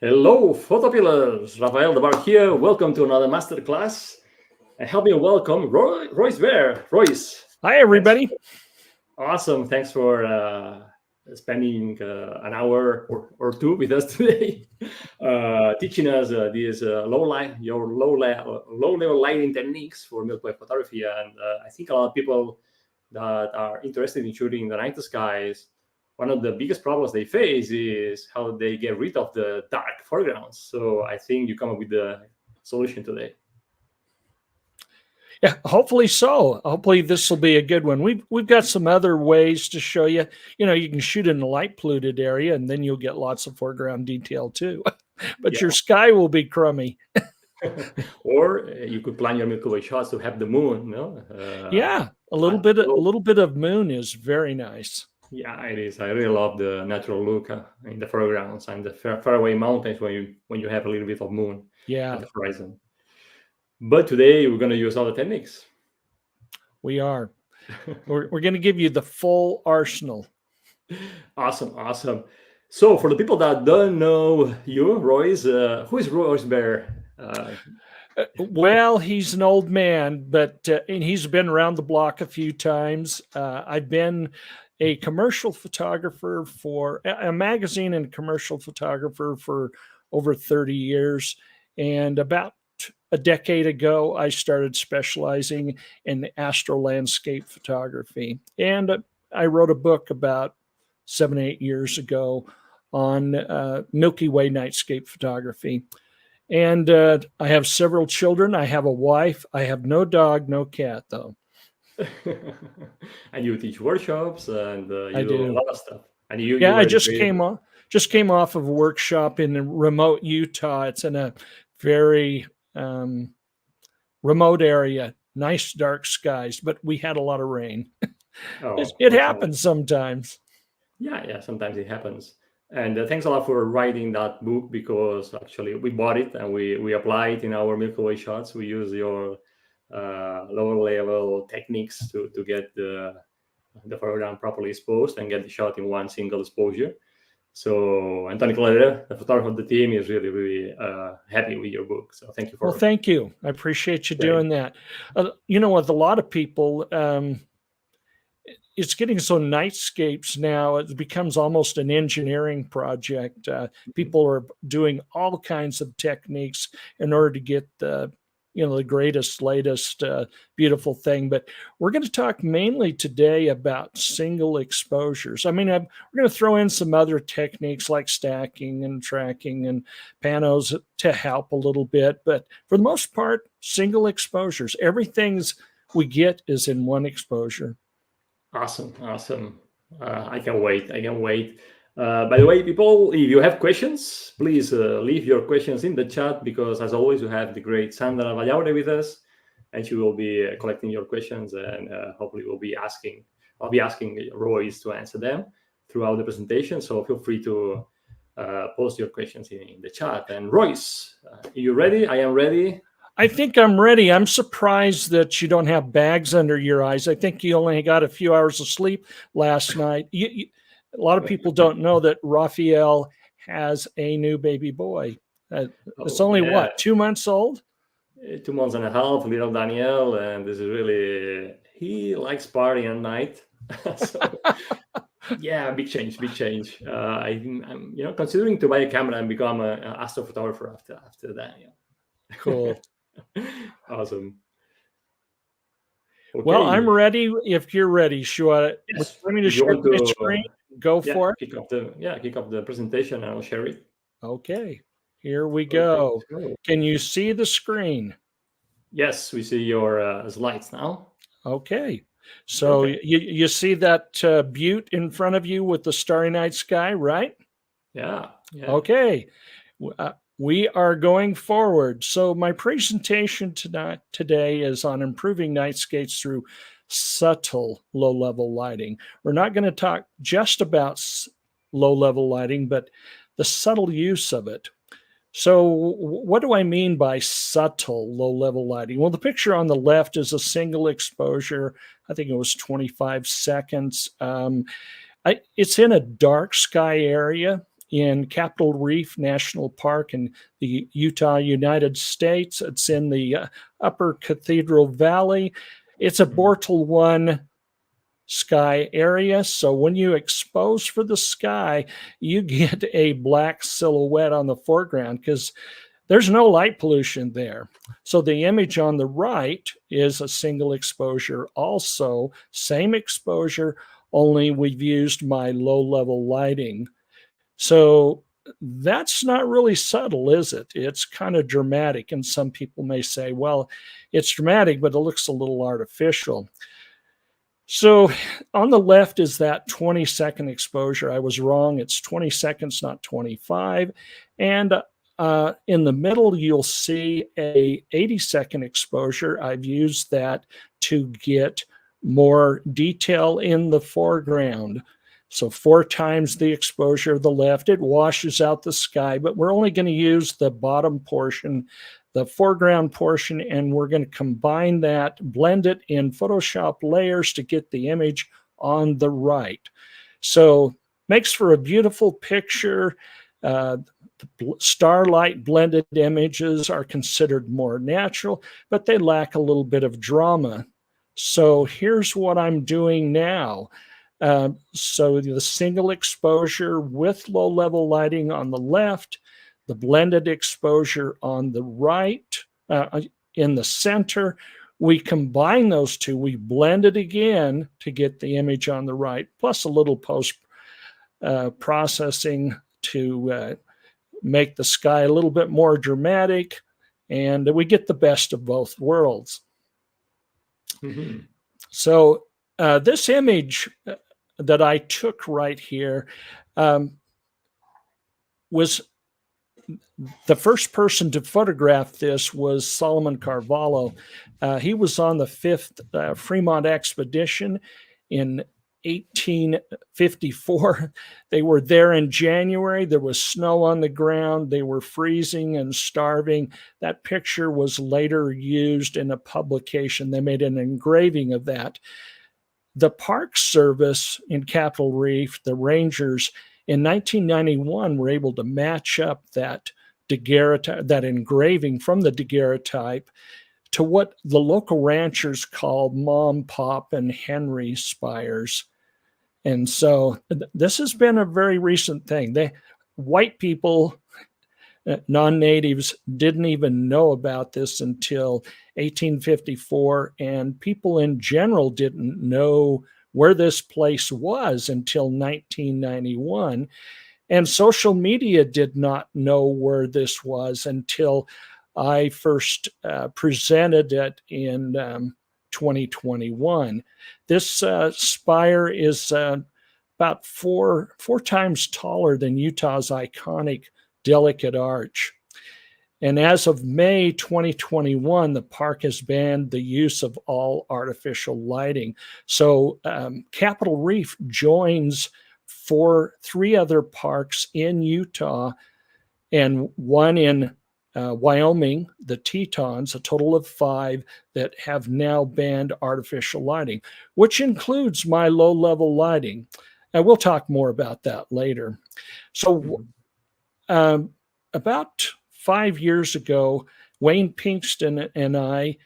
Hello, PhotoPilllers. Rafael the Bar here. Welcome to another masterclass. And help me welcome Royce Bair. Royce. Hi, everybody. Awesome. Thanks for spending an hour or two with us today, teaching us these low level lighting techniques for Milky Way photography. And I think a lot of people that are interested in shooting the night skies, one of the biggest problems they face is how they get rid of the dark foregrounds. So I think you come up with the solution today. Yeah, hopefully so. Hopefully this will be a good one. We've got some other ways to show you. You know, you can shoot in a light polluted area, and then you'll get lots of foreground detail too. But your sky will be crummy. Or you could plan your Milky Way shots to have the moon. No? Yeah, a little bit of moon is very nice. Yeah, it is. I really love the natural look in the foregrounds and the faraway mountains when you have a little bit of moon at the horizon. But today we're going to use other techniques. We are. We're going to give you the full arsenal. Awesome. So for the people that don't know you, Royce, who is Royce Bair? Well, he's an old man, but and he's been around the block a few times. I've been a commercial photographer for a magazine and commercial photographer for over 30 years. And about a decade ago, I started specializing in astro landscape photography. And I wrote a book about 7-8 years ago on Milky Way nightscape photography. And I have several children. I have a wife. I have no dog, no cat, though. And you teach workshops, and you do a lot of stuff. And I just came off of a workshop in remote Utah. It's in a very remote area, nice dark skies, but we had a lot of rain. It happens sometimes. Yeah, sometimes it happens. And thanks a lot for writing that book, because actually we bought it and we apply it in our Milky Way shots. We use your lower level techniques to get the foreground properly exposed and get the shot in one single exposure. So Anthony Clare, the photographer of the team, is really happy with your book. So thank you for. Well, thank you. I appreciate you doing that. You know, with a lot of people, it's getting so nightscapes now, it becomes almost an engineering project. People are doing all kinds of techniques in order to get the greatest, latest, beautiful thing. But we're going to talk mainly today about single exposures. I mean, we're going to throw in some other techniques like stacking and tracking and panos to help a little bit. But for the most part, single exposures. Everything we get is in one exposure. Awesome. I can wait. By the way, people, if you have questions, please leave your questions in the chat, because as always, we have the great Sandra Vallaure with us, and she will be collecting your questions, and hopefully I'll be asking Royce to answer them throughout the presentation. So feel free to post your questions in the chat. And Royce, are you ready? I am ready. I think I'm ready. I'm surprised that you don't have bags under your eyes. I think you only got a few hours of sleep last night. A lot of people don't know that Raphael has a new baby boy. It's only, what, 2 months old? 2 months and a half, little Daniel. And this is really, he likes partying at night. So, yeah, big change. I'm considering to buy a camera and become an astrophotographer after Daniel. Cool. Awesome. Okay. Well, I'm ready if you're ready. Let me just share my screen. Go for it. Kick off the presentation, and I'll share it. Okay, here we go. Can you see the screen? Yes, we see your slides now. Okay, so you see that butte in front of you with the starry night sky, right? Yeah. Okay. We are going forward. So my presentation today is on improving nightscapes through subtle low-level lighting. We're not going to talk just about low-level lighting, but the subtle use of it. So what do I mean by subtle low-level lighting? Well, the picture on the left is a single exposure. I think it was 25 seconds. It's in a dark sky area. in Capitol Reef National Park in the Utah, United States. It's in the Upper Cathedral Valley. It's a Bortle 1 sky area. So when you expose for the sky, you get a black silhouette on the foreground because there's no light pollution there. So the image on the right is a single exposure also, same exposure, only we've used my low-level lighting. So that's not really subtle, is it? It's kind of dramatic. And some people may say, well, it's dramatic, but it looks a little artificial. So on the left is that 20-second exposure. I was wrong. It's 20 seconds, not 25. And in the middle, you'll see a 80-second exposure. I've used that to get more detail in the foreground. So 4 times the exposure of the left. It washes out the sky, but we're only going to use the bottom portion, the foreground portion, and we're going to combine that, blend it in Photoshop layers to get the image on the right. So makes for a beautiful picture. The starlight blended images are considered more natural, but they lack a little bit of drama. So here's what I'm doing now. So the single exposure with low-level lighting on the left, the blended exposure on the right, in the center. We combine those two. We blend it again to get the image on the right, plus a little post-processing to make the sky a little bit more dramatic, and we get the best of both worlds. Mm-hmm. So this image that I took right here was the first person to photograph this was Solomon Carvalho. He was on the 5th Fremont expedition in 1854. They were there in January. There was snow on the ground. They were freezing and starving. That picture was later used in a publication. They made an engraving of that. The Park Service in Capitol Reef, the rangers, in 1991 were able to match up that daguerreotype, that engraving from the daguerreotype, to what the local ranchers called Mom, Pop, and Henry spires. And so this has been a very recent thing. White people, non-natives, didn't even know about this until 1854, and people in general didn't know where this place was until 1991. And social media did not know where this was until I first presented it in 2021. This spire is about four times taller than Utah's iconic Delicate Arch. And as of May 2021, the park has banned the use of all artificial lighting. So Capitol Reef joins 3 other parks in Utah and one in Wyoming, the Tetons, a total of 5 that have now banned artificial lighting, which includes my low-level lighting. And we'll talk more about that later. So about 5 years ago, Wayne Pinkston and I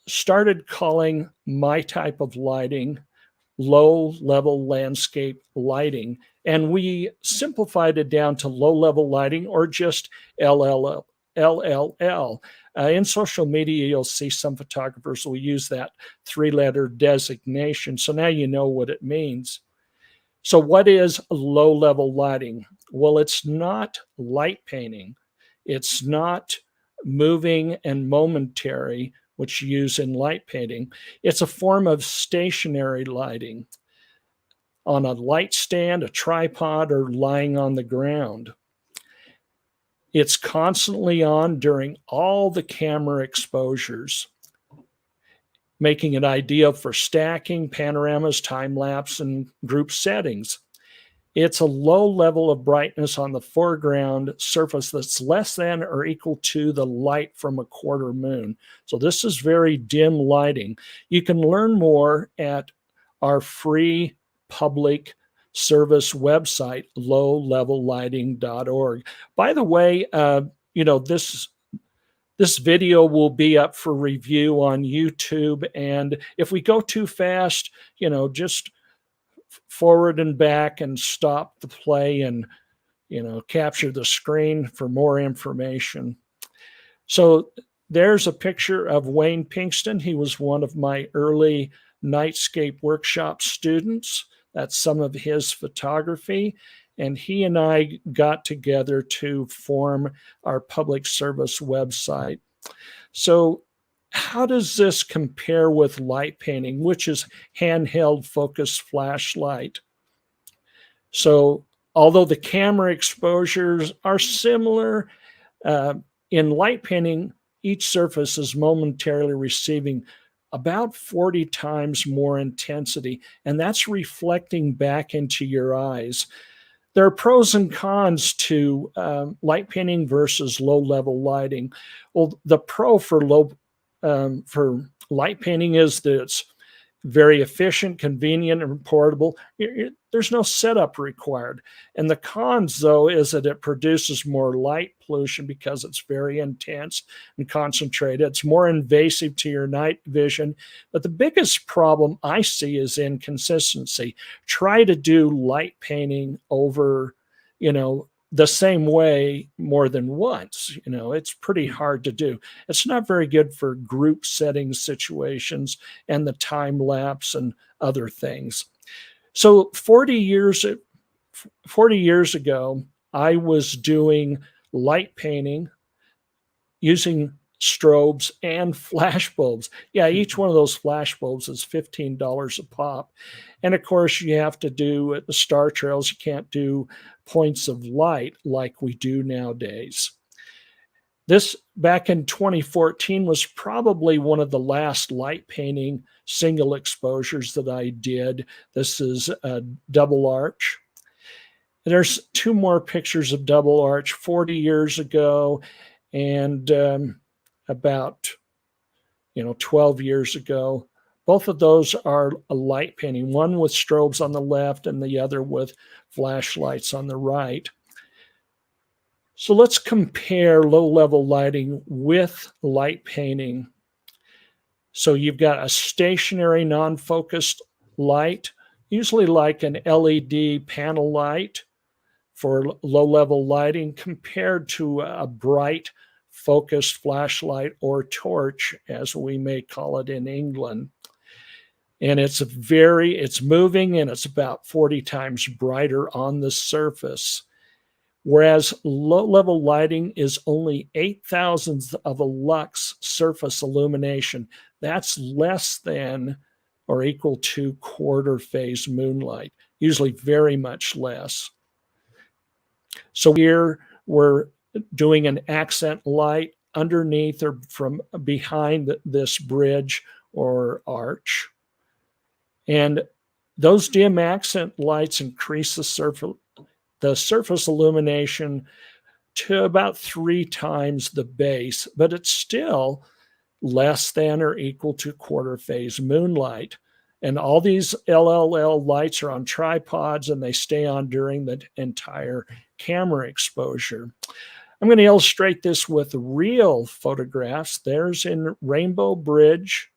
started calling my type of lighting low-level landscape lighting. And we simplified it down to low-level lighting, or just LLL. In social media, you'll see some photographers will use that 3-letter designation. So now you know what it means. So what is low-level lighting? Well, it's not light painting. It's not moving and momentary, which you use in light painting. It's a form of stationary lighting on a light stand, a tripod, or lying on the ground. It's constantly on during all the camera exposures, making it ideal for stacking, panoramas, time-lapse, and group settings. It's a low level of brightness on the foreground surface that's less than or equal to the light from a quarter moon. So this is very dim lighting. You can learn more at our free public service website, lowlevellighting.org. By the way, this video will be up for review on YouTube. And if we go too fast, just forward and back and stop the play and, capture the screen for more information. So there's a picture of Wayne Pinkston. He was one of my early Nightscape workshop students. That's some of his photography. And he and I got together to form our public service website. So how does this compare with light painting, which is handheld focused flashlight? So although the camera exposures are similar, in light painting, each surface is momentarily receiving about 40 times more intensity, and that's reflecting back into your eyes. There are pros and cons to light painting versus low-level lighting. Well, the pro for light painting is that it's very efficient, convenient, and portable. There's no setup required. And the cons, though, is that it produces more light pollution because it's very intense and concentrated. It's more invasive to your night vision. But the biggest problem I see is inconsistency. Try to do light painting over, the same way more than once. It's pretty hard to do. It's not very good for group setting situations and the time lapse and other things. So 40 years ago, I was doing light painting using strobes and flash bulbs. Yeah, each one of those flash bulbs is $15 a pop. And of course, you have to do at the star trails, you can't do points of light like we do nowadays. This back in 2014 was probably one of the last light painting single exposures that I did. This is a double arch. There's two more pictures of double arch 40 years ago and about 12 years ago. Both of those are a light painting, one with strobes on the left and the other with flashlights on the right. So let's compare low-level lighting with light painting. So you've got a stationary non-focused light, usually like an LED panel light for low-level lighting, compared to a bright focused flashlight or torch, as we may call it in England. And it's moving, and it's about 40 times brighter on the surface. Whereas low-level lighting is only 8,000ths of a lux surface illumination. That's less than or equal to quarter phase moonlight, usually very much less. So here we're doing an accent light underneath or from behind this bridge or arch. And those dim accent lights increase the surface illumination to about 3 times the base, but it's still less than or equal to quarter phase moonlight. And all these LLL lights are on tripods and they stay on during the entire camera exposure. I'm going to illustrate this with real photographs. There's in Rainbow Bridge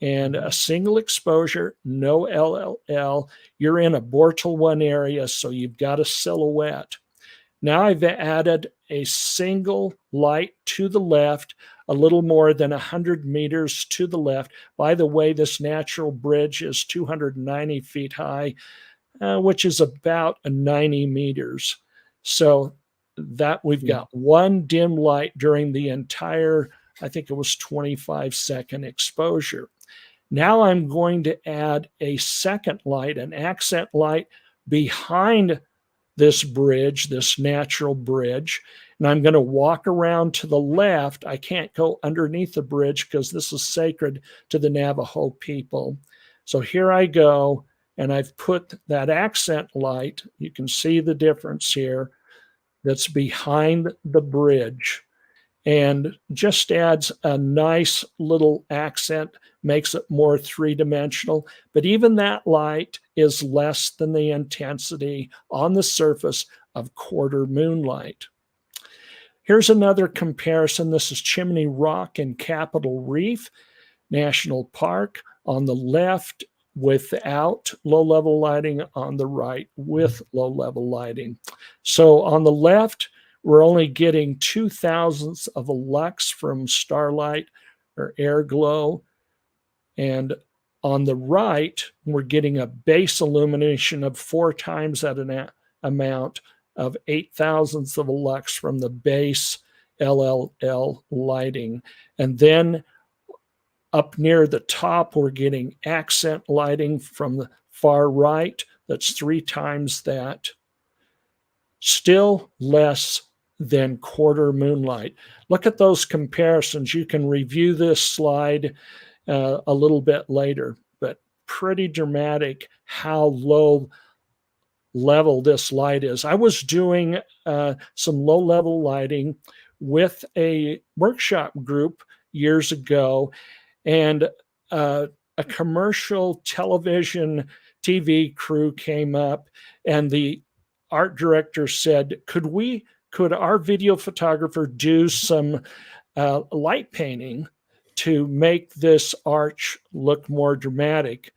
and a single exposure, no LLL. You're in a Bortle 1 area, so you've got a silhouette. Now I've added a single light to the left, a little more than 100 meters to the left. By the way, this natural bridge is 290 feet high, which is about 90 meters. So that we've got one dim light during the entire, I think it was 25-second exposure. Now I'm going to add a second light, an accent light behind this bridge, this natural bridge. And I'm going to walk around to the left. I can't go underneath the bridge because this is sacred to the Navajo people. So here I go, and I've put that accent light. You can see the difference here. That's behind the bridge. and just adds a nice little accent, makes it more three-dimensional. But even that light is less than the intensity on the surface of quarter moonlight. Here's another comparison. This is Chimney Rock in Capitol Reef National Park. On the left, without low-level lighting, on the right with low-level lighting. So on the left, we're only getting 0.02 of a lux from starlight or air glow. And on the right, we're getting a base illumination of 4 times that amount of 0.008 of a lux from the base LLL lighting. And then up near the top, we're getting accent lighting from the far right. That's 3 times that. Still less than quarter moonlight. Look at those comparisons. You can review this slide a little bit later, but pretty dramatic how low level this light is. I was doing some low level lighting with a workshop group years ago, and a commercial television TV crew came up, and the art director said, could our video photographer do some light painting to make this arch look more dramatic?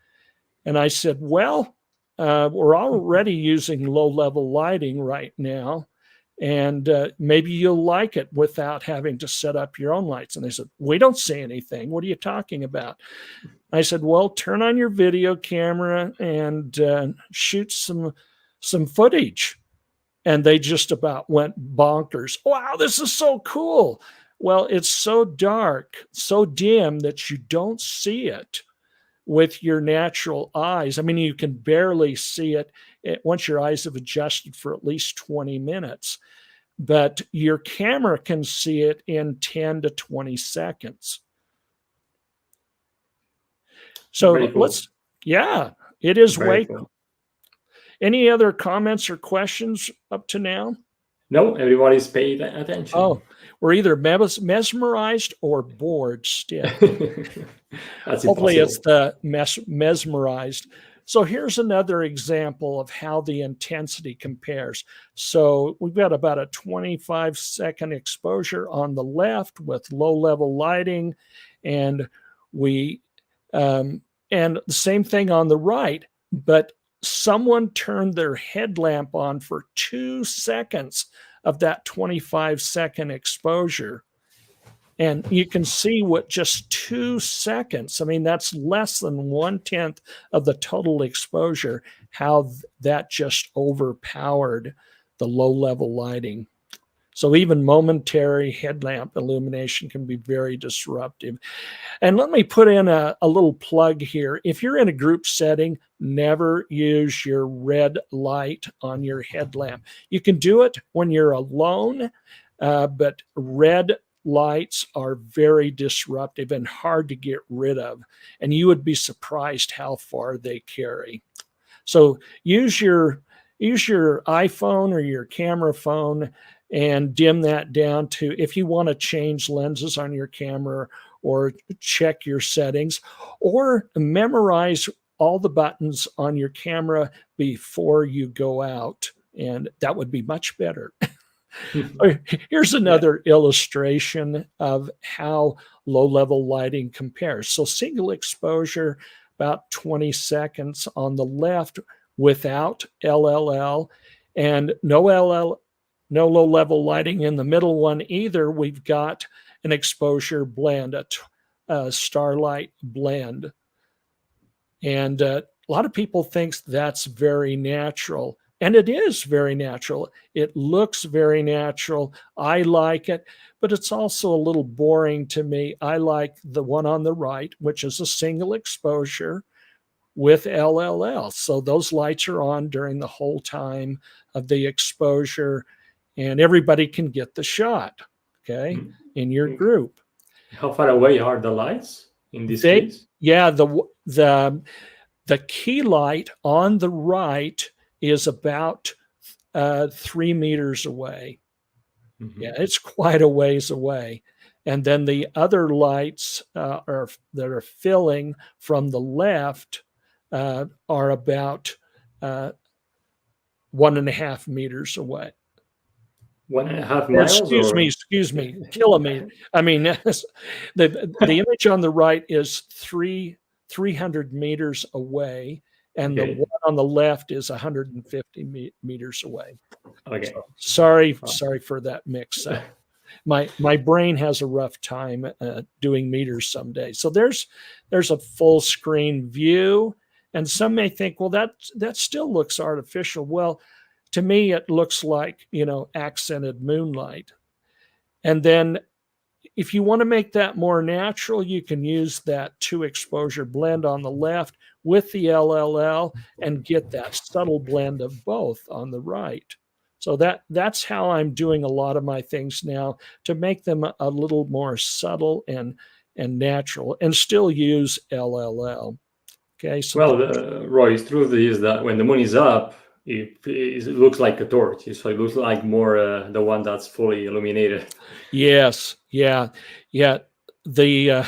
And I said, well, we're already using low-level lighting right now, and maybe you'll like it without having to set up your own lights. And they said, we don't see anything. What are you talking about? I said, well, turn on your video camera and shoot some footage. And they just about went bonkers. Wow, this is so cool. Well, it's so dark, so dim that you don't see it with your natural eyes. I mean, you can barely see it once your eyes have adjusted for at least 20 minutes. But your camera can see it in 10 to 20 seconds. So cool. Yeah, it is Very way cool. Any other comments or questions up to now? No, everybody's paid attention. Oh, we're either mesmerized or bored still. Hopefully it's the mesmerized. So here's another example of how the intensity compares. So we've got about a 25-second exposure on the left with low-level lighting, and and the same thing on the right, but someone turned their headlamp on for 2 seconds of that 25-second exposure. And you can see what just 2 seconds, I mean, that's less than 1/10 of the total exposure, how that just overpowered the low-level lighting. So even momentary headlamp illumination can be very disruptive. And let me put in a little plug here. If you're in a group setting, never use your red light on your headlamp. You can do it when you're alone, but red lights are very disruptive and hard to get rid of. And you would be surprised how far they carry. So use your iPhone or your camera phone and dim that down to, if you want to change lenses on your camera or check your settings, or memorize all the buttons on your camera before you go out. And that would be much better. Here's another illustration of how low-level lighting compares. So single exposure, about 20 seconds on the left without LLL, and no low-level lighting in the middle one either. We've got an exposure blend, a starlight blend. And a lot of people think that's very natural. And it is very natural. It looks very natural. I like it, but it's also a little boring to me. I like the one on the right, which is a single exposure with LLL. So those lights are on during the whole time of the exposure, and everybody can get the shot, okay, in your group. How far away are the lights in this case? Yeah, the key light on the right is about 3 meters away. Yeah, it's quite a ways away. And then the other lights that are filling from the left are about 1.5 meters away. 1.5 miles, or Excuse me, kilometer. I mean, the image on the right is 300 meters away, and the okay, one on the left is 150 meters away. okay. So sorry for that mix up. My brain has a rough time doing meters some days. So there's a full screen view, and some may think, well, that still looks artificial. Well, to me, it looks like, accented moonlight. And then if you want to make that more natural, you can use that 2-exposure blend on the left with the LLL and get that subtle blend of both on the right. So that's how I'm doing a lot of my things now, to make them a little more subtle and natural, and still use LLL. Okay. So Well, Roy's truth is that when the moon is up, it looks like a torch. So it looks like more the one that's fully illuminated. yes. Yeah. The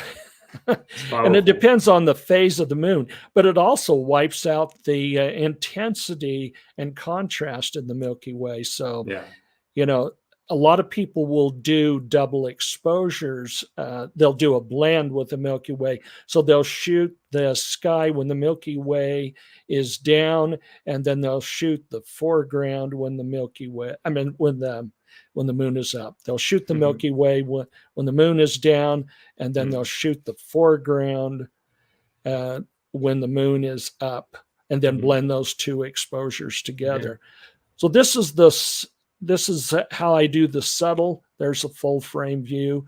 and it depends on the phase of the moon, but it also wipes out the intensity and contrast in the Milky Way. So, yeah. A lot of people will do double exposures. They'll do a blend with the Milky Way. So they'll shoot the sky when the Milky Way is down, and then they'll shoot the foreground when the Milky Way, when the moon is up. They'll shoot the Milky Way when the moon is down, and then they'll shoot the foreground when the moon is up, and then blend those 2 exposures together. So this is how I do the subtle. There's a full frame view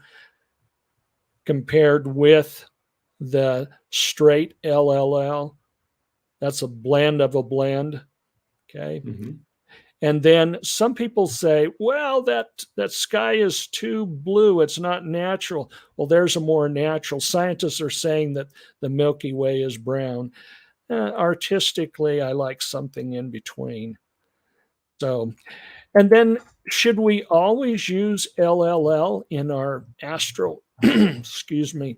compared with the straight LLL. That's a blend of a blend. Okay. And then some people say, well, that sky is too blue. It's not natural. Well, there's a more natural. Scientists are saying that the Milky Way is brown. Artistically, I like something in between. So, and then should we always use LLL in our astral, excuse me,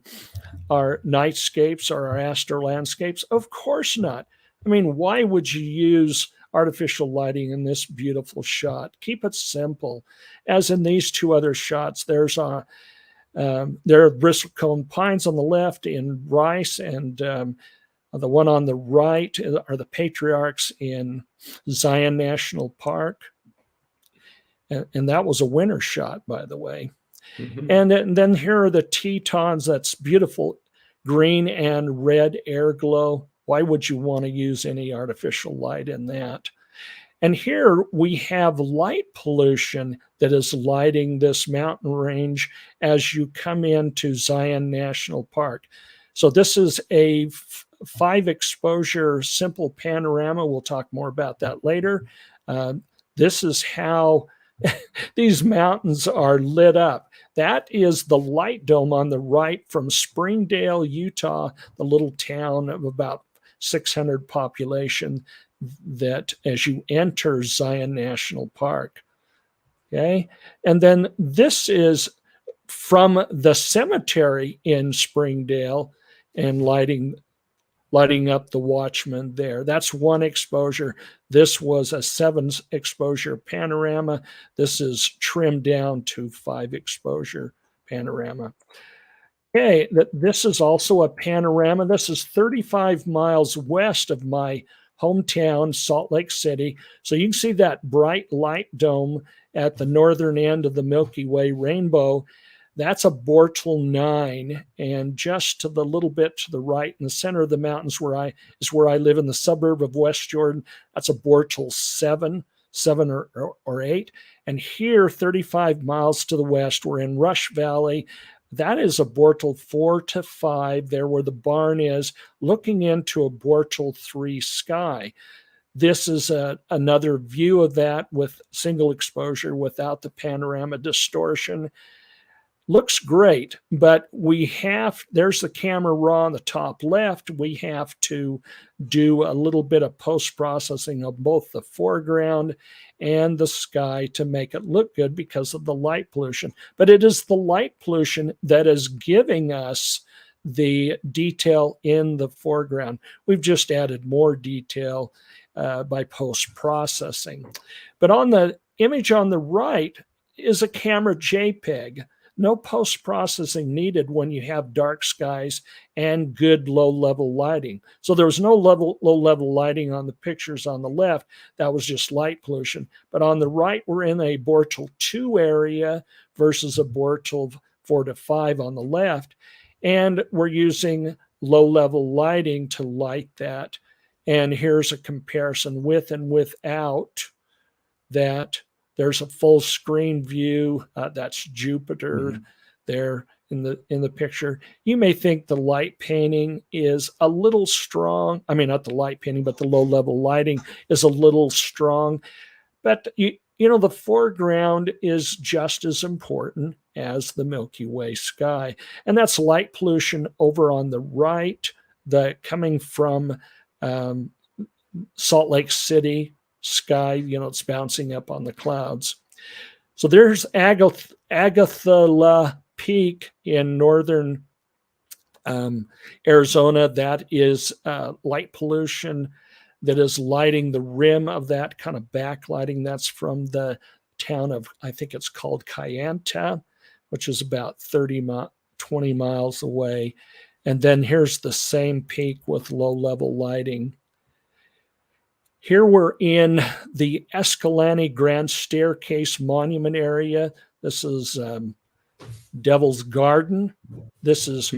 our nightscapes or our astral landscapes? Of course not. I mean, why would you use artificial lighting in this beautiful shot? Keep it simple. As in these 2 other shots, there are bristlecone pines on the left in Rice, and the one on the right are the patriarchs in Zion National Park. And that was a winter shot, by the way. And then here are the Tetons. That's beautiful green and red air glow. Why would you want to use any artificial light in that? And here we have light pollution that is lighting this mountain range as you come into Zion National Park. So this is a 5-exposure simple panorama. We'll talk more about that later. This is how these mountains are lit up. That is the light dome on the right from Springdale, Utah, the little town of about 600 population, that as you enter Zion National Park. Okay. And then this is from the cemetery in Springdale, and lighting up the Watchman there. That's 1 exposure. This was a 7-exposure panorama. This is trimmed down to 5-exposure panorama. Okay, this is also a panorama. This is 35 miles west of my hometown, Salt Lake City. So you can see that bright light dome at the northern end of the Milky Way rainbow. That's a Bortle 9, and just to the little bit to the right in the center of the mountains is where I live in the suburb of West Jordan. That's a Bortle 7 or 8. And here, 35 miles to the west, we're in Rush Valley. That is a Bortle 4 to 5, there where the barn is, looking into a Bortle 3 sky. This is another view of that with single exposure without the panorama distortion. looks great, but there's the camera raw on the top left. We have to do a little bit of post-processing of both the foreground and the sky to make it look good because of the light pollution. But it is the light pollution that is giving us the detail in the foreground. We've just added more detail by post-processing. But on the image on the right is a camera JPEG. No post-processing needed when you have dark skies and good low-level lighting. So there was no low-level lighting on the pictures on the left. That was just light pollution. But on the right, we're in a Bortle 2 area versus a Bortle 4 to 5 on the left. And we're using low-level lighting to light that. And here's a comparison with and without that. There's a full screen view. That's Jupiter there in the picture. You may think the light painting is a little strong. I mean, not the light painting, but the low-level lighting is a little strong. But you know, the foreground is just as important as the Milky Way sky. And that's light pollution over on the right, coming from Salt Lake City sky, you know, it's bouncing up on the clouds. So there's Agathala Peak in northern Arizona. That is light pollution that is lighting the rim of that, kind of backlighting. That's from the town of, I think it's called Kayenta, which is about 20 miles away. And then here's the same peak with low-level lighting. Here we're in the Escalante Grand Staircase Monument area. This is Devil's Garden. This is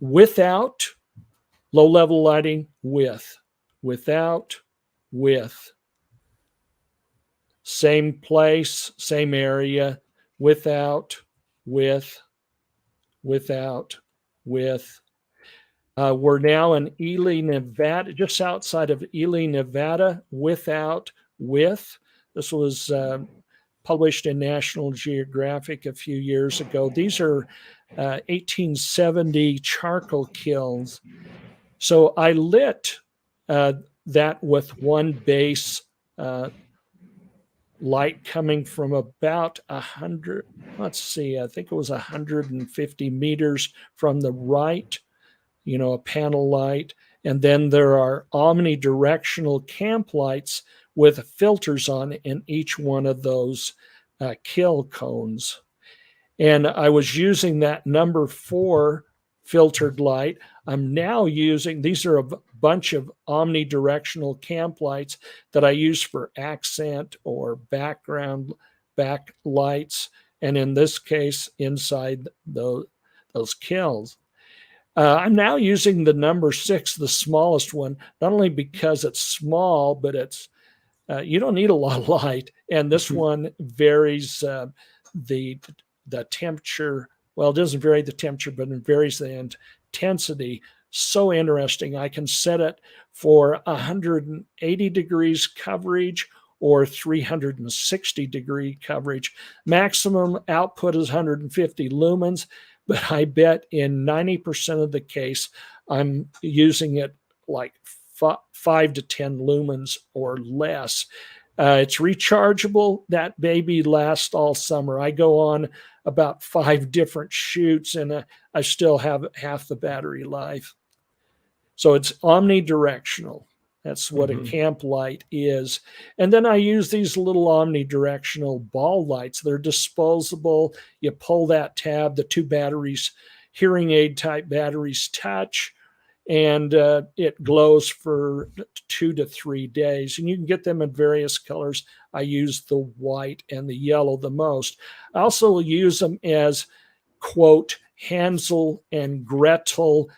without low-level lighting, without, with. Same place, same area, without, with, without, with. We're now in Ely, Nevada, just outside of Ely, Nevada, without, with. This was published in National Geographic a few years ago. These are 1870 charcoal kilns. So I lit that with one base light coming from about 100, let's see, I think it was 150 meters from the right, you know, a panel light. And then there are omnidirectional camp lights with filters on in each one of those kill cones. And I was using that number 4 filtered light. I'm now using, these are a bunch of omnidirectional camp lights that I use for accent or background backlights. And in this case, inside those kills. I'm now using the number 6, the smallest one, not only because it's small, but it's you don't need a lot of light. And this one varies the temperature. Well, it doesn't vary the temperature, but it varies the intensity. So interesting. I can set it for 180 degrees coverage or 360 degree coverage. Maximum output is 150 lumens. But I bet in 90% of the case, I'm using it like 5 to 10 lumens or less. It's rechargeable. That baby lasts all summer. I go on about 5 different shoots and I still have half the battery life. So it's omnidirectional. That's what a camp light is. And then I use these little omnidirectional ball lights. They're disposable. You pull that tab, the 2 batteries, hearing aid type batteries touch, and it glows for 2 to 3 days. And you can get them in various colors. I use the white and the yellow the most. I also use them as, quote, Hansel and Gretel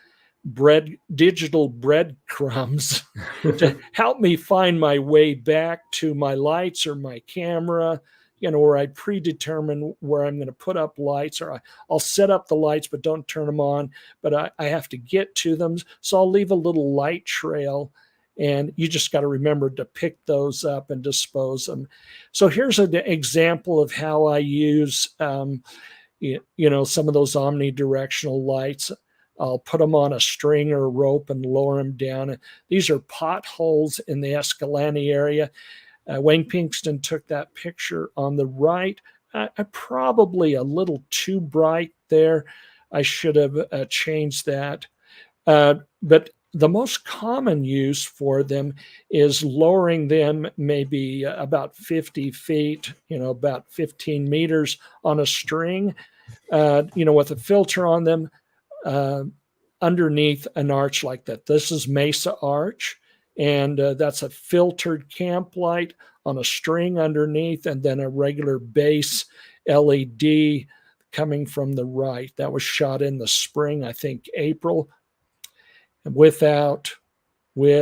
digital breadcrumbs to help me find my way back to my lights or my camera, you know, where I predetermine where I'm going to put up lights, or I'll set up the lights but don't turn them on, but I have to get to them. So I'll leave a little light trail, and you just got to remember to pick those up and dispose them. So here's an example of how I use some of those omnidirectional lights. I'll put them on a string or a rope and lower them down. These are potholes in the Escalante area. Wayne Pinkston took that picture on the right. Probably a little too bright there. I should have changed that. But the most common use for them is lowering them maybe about 50 feet, about 15 meters on a string, with a filter on them underneath an arch like that. This is Mesa Arch, and that's a filtered camp light on a string underneath, and then a regular base LED coming from the right. That was shot in the spring, I think April. Without. And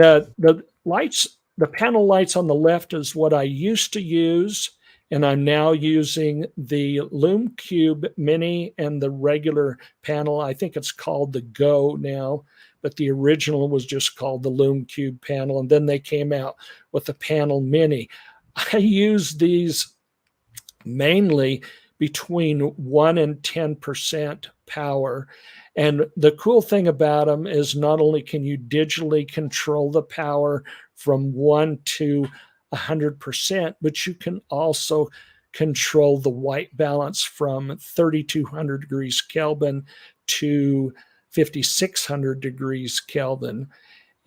the lights, the panel lights on the left is what I used to use, and I'm now using the Lume Cube Mini and the regular panel. I think it's called the Go now, but the original was just called the Lume Cube panel, and then they came out with the Panel Mini. I use these mainly between 1 and 10% power. And the cool thing about them is not only can you digitally control the power from 1 to 100%, but you can also control the white balance from 3,200 degrees Kelvin to 5,600 degrees Kelvin.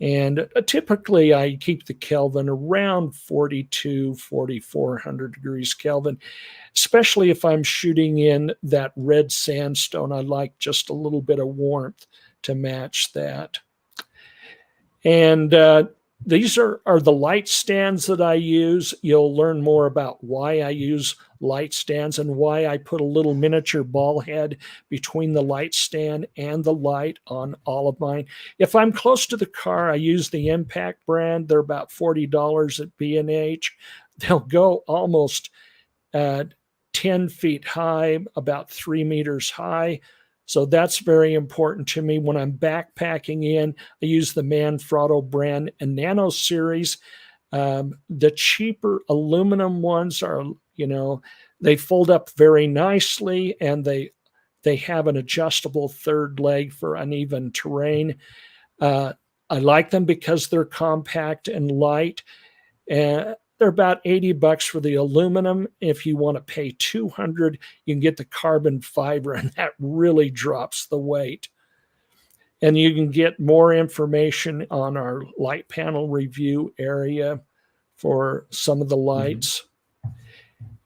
And typically I keep the Kelvin around 42, 4,400 degrees Kelvin, especially if I'm shooting in that red sandstone. I like just a little bit of warmth to match that. And these are the light stands that I use. You'll learn more about why I use light stands and why I put a little miniature ball head between the light stand and the light on all of mine. If I'm close to the car, I use the Impact brand. They're about $40 at B&H. They'll go almost 10 feet high, about 3 meters high. So that's very important to me. When I'm backpacking in, I use the Manfrotto brand and Nano series. The cheaper aluminum ones are, they fold up very nicely, and they have an adjustable third leg for uneven terrain. I like them because they're compact and light. They're about $80 for the aluminum. If you want to pay $200, you can get the carbon fiber, and that really drops the weight. And you can get more information on our light panel review area for some of the lights.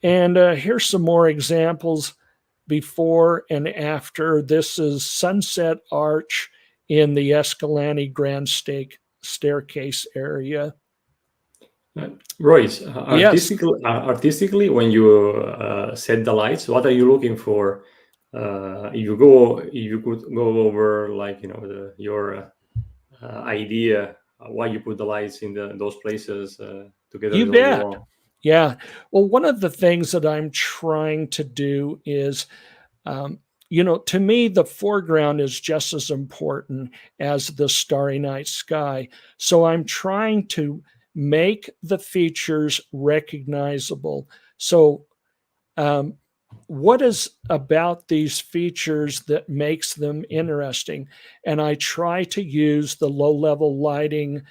And here's some more examples before and after. This is Sunset Arch in the Escalante Grand Staircase area. Royce, artistically, when you set the lights, what are you looking for? If you could go over your idea why you put the lights in those places together. You bet. Yeah. Well, one of the things that I'm trying to do is, to me, the foreground is just as important as the starry night sky. So I'm trying to make the features recognizable. So what is about these features that makes them interesting? And I try to use the low-level lighting,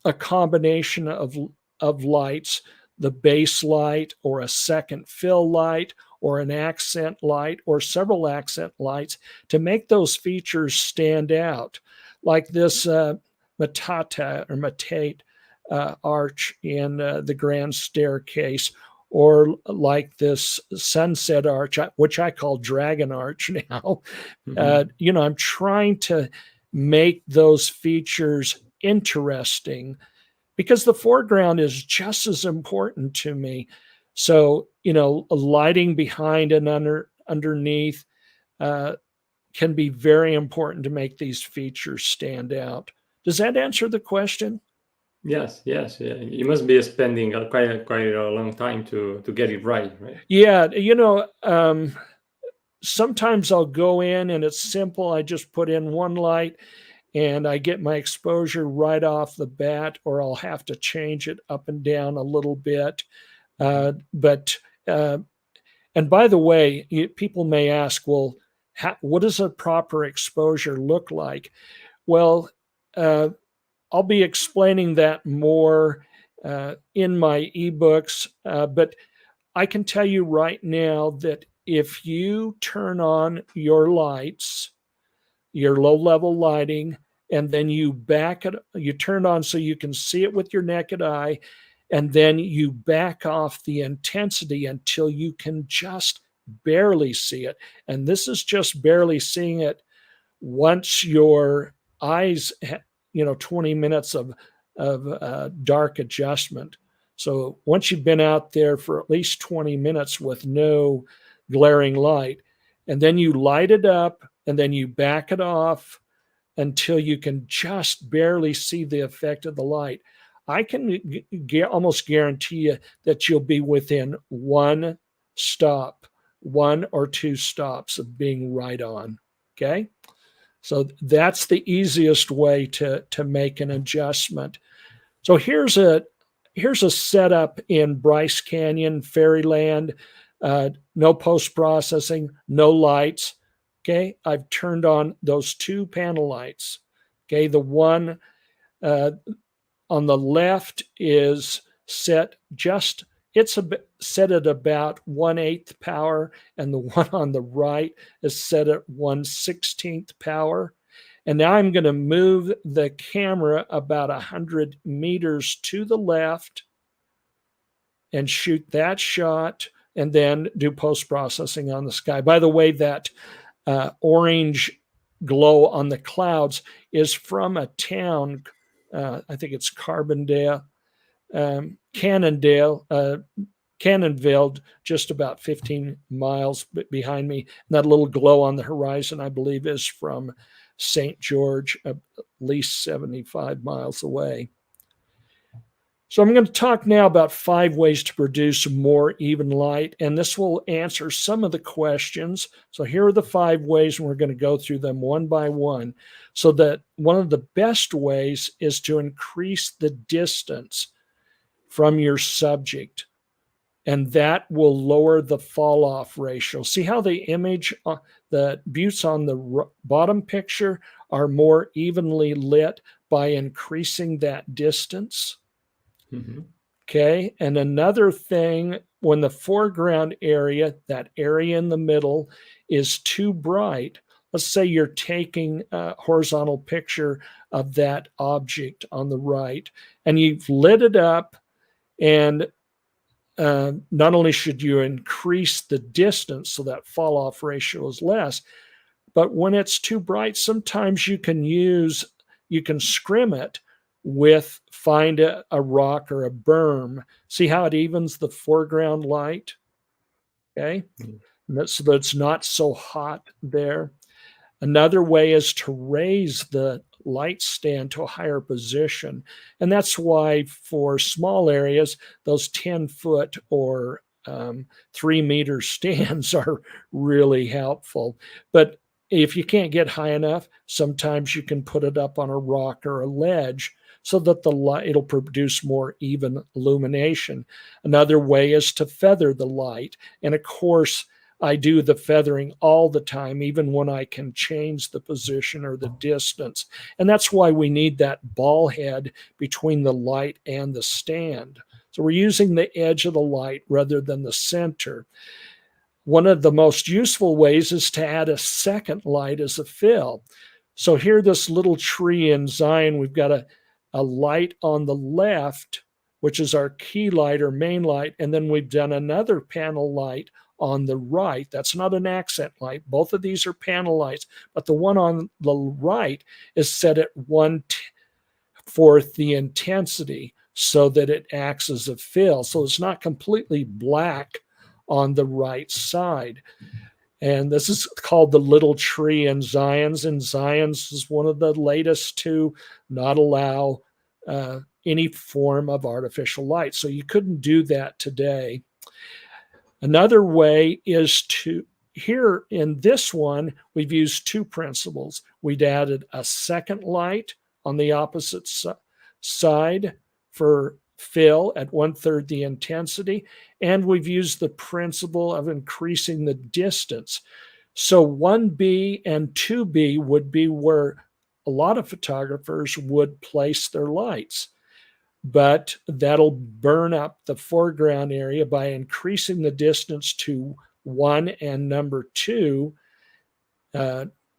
a combination of lights, the base light or a second fill light or an accent light or several accent lights to make those features stand out. Like this Matate arch in the Grand Staircase, or like this Sunset Arch, which I call Dragon Arch now. I'm trying to make those features interesting because the foreground is just as important to me. So, lighting behind and underneath can be very important to make these features stand out. Does that answer the question? Yes. Yeah. You must be spending quite a long time to get it right? Yeah. Sometimes I'll go in and it's simple. I just put in one light and I get my exposure right off the bat, or I'll have to change it up and down a little bit. But And by the way, people may ask, well, what does a proper exposure look like? Well, I'll be explaining that more in my ebooks, but I can tell you right now that if you turn on your lights, your low-level lighting, and then you turn on so you can see it with your naked eye, and then you back off the intensity until you can just barely see it. And this is just barely seeing it once your eyes, 20 minutes of dark adjustment. So once you've been out there for at least 20 minutes with no glaring light, and then you light it up, and then you back it off until you can just barely see the effect of the light, I can almost guarantee you that you'll be within one or two stops of being right on. Okay. So that's the easiest way to make an adjustment. So here's a setup in Bryce Canyon, Fairyland, no post-processing, no lights. Okay, I've turned on those two panel lights. Okay, the one on the left is set set at about 1/8 power, and the one on the right is set at 1/16 power. And now I'm going to move the camera about 100 meters to the left and shoot that shot, and then do post-processing on the sky. By the way, that orange glow on the clouds is from a town, I think it's Carbondale, Cannonville, just about 15 miles behind me. And that little glow on the horizon, I believe, is from St. George, at least 75 miles away. So I'm going to talk now about 5 ways to produce more even light, and this will answer some of the questions. So here are the 5 ways, and we're going to go through them one by one. So that one of the best ways is to increase the distance from your subject, and that will lower the fall off ratio. See how the image, the buttes on the bottom picture are more evenly lit by increasing that distance? Mm-hmm. Okay, and another thing, when the foreground area, that area in the middle, is too bright, let's say you're taking a horizontal picture of that object on the right, and you've lit it up, and not only should you increase the distance so that fall off ratio is less, but when it's too bright, sometimes you can scrim it with, find a rock or a berm. See how it evens the foreground light? Okay. So that it's not so hot there. Another way is to raise the light stand to a higher position. And that's why for small areas, those 10-foot or 3-meter stands are really helpful. But if you can't get high enough, sometimes you can put it up on a rock or a ledge so that the light, it'll produce more even illumination. Another way is to feather the light. And of course, I do the feathering all the time, even when I can change the position or the distance. And that's why we need that ball head between the light and the stand. So we're using the edge of the light rather than the center. One of the most useful ways is to add a second light as a fill. So here, this little tree in Zion, we've got a light on the left, which is our key light or main light, and then we've done another panel light on the right. That's not an accent light. Both of these are panel lights, but the one on the right is set at 1/4 the intensity so that it acts as a fill. So it's not completely black on the right side. And this is called the little tree in Zion's. And Zion's is one of the latest to not allow any form of artificial light. So you couldn't do that today. Another way is to, here in this one, we've used 2 principles. We'd added a second light on the opposite side for fill at 1/3 the intensity, and we've used the principle of increasing the distance. So 1B and 2B would be where a lot of photographers would place their lights, but that'll burn up the foreground area by increasing the distance to 1 and number 2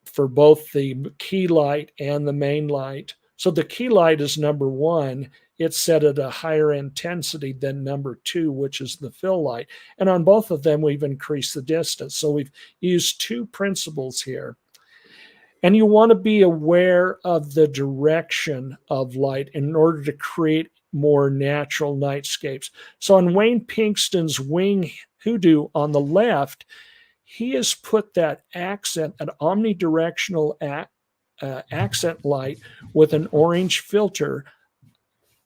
for both the key light and the main light. So the key light is number 1. It's set at a higher intensity than number 2, which is the fill light. And on both of them, we've increased the distance. So we've used 2 principles here. And you want to be aware of the direction of light in order to create more natural nightscapes. So on Wayne Pinkston's Wing Hoodoo on the left, he has put that accent, an omnidirectional accent light with an orange filter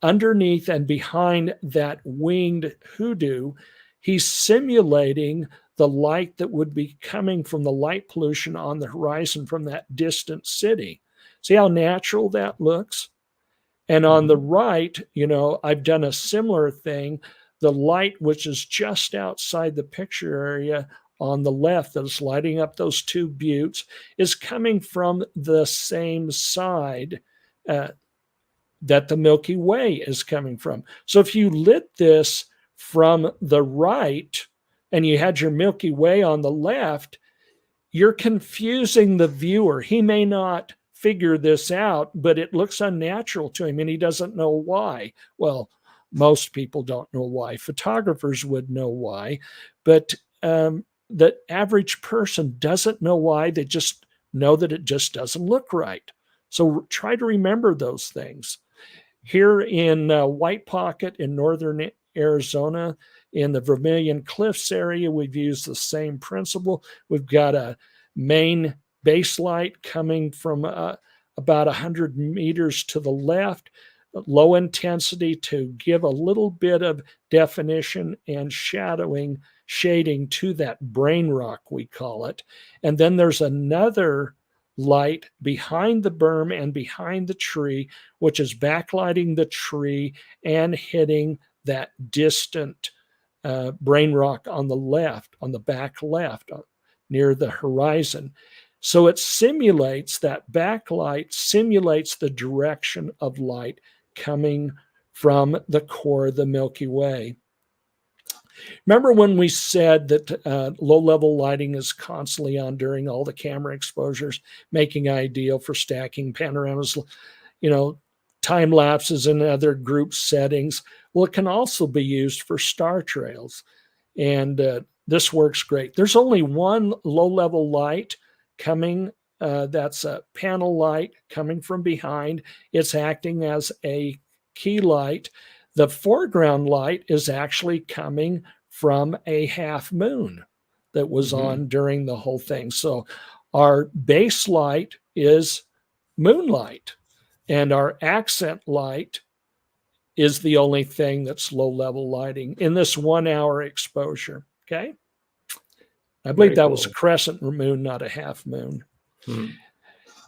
underneath and behind that winged hoodoo. He's simulating the light that would be coming from the light pollution on the horizon from that distant city. See how natural that looks? And on the right, I've done a similar thing. The light, which is just outside the picture area on the left that is lighting up those 2 buttes, is coming from the same side that the Milky Way is coming from. So if you lit this from the right and you had your Milky Way on the left, you're confusing the viewer. He may not figure this out, but it looks unnatural to him and he doesn't know why. Well, most people don't know why. Photographers would know why, but the average person doesn't know why. They just know that it just doesn't look right. So try to remember those things. Here in White Pocket in northern Arizona, in the Vermilion Cliffs area, we've used the same principle. We've got a main base light coming from about 100 meters to the left, low intensity to give a little bit of definition and shading to that brain rock, we call it. And then there's another light behind the berm and behind the tree, which is backlighting the tree and hitting that distant brain rock on the left, on the back left, near the horizon. So it simulates, that backlight simulates the direction of light coming from the core of the Milky Way. Remember when we said that low-level lighting is constantly on during all the camera exposures, making ideal for stacking panoramas, time lapses and other group settings? Well, it can also be used for star trails, and this works great. There's only one low-level light coming. That's a panel light coming from behind. It's acting as a key light. The foreground light is actually coming from a half moon that was on during the whole thing. So our base light is moonlight, and our accent light is the only thing that's low-level lighting in this 1 hour exposure. Okay. I believe that was a crescent moon, not a half moon.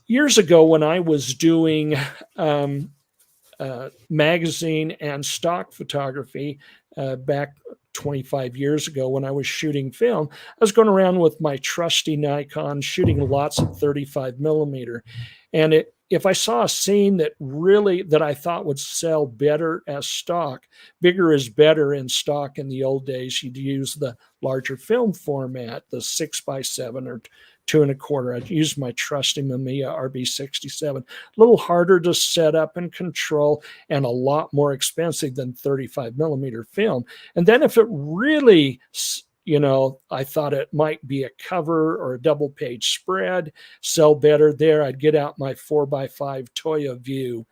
Years ago, when I was doing magazine and stock photography back 25 years ago when I was shooting film, I was going around with my trusty Nikon shooting lots of 35 millimeter. And if I saw a scene that I thought would sell better as stock, bigger is better in stock in the old days. You'd use the larger film format, the 6x7 or 2 1/4. I'd use my trusty Mamiya RB67. A little harder to set up and control and a lot more expensive than 35 millimeter film. And then if it really, I thought it might be a cover or a double page spread, sell better there, I'd get out my 4x5 Toya View,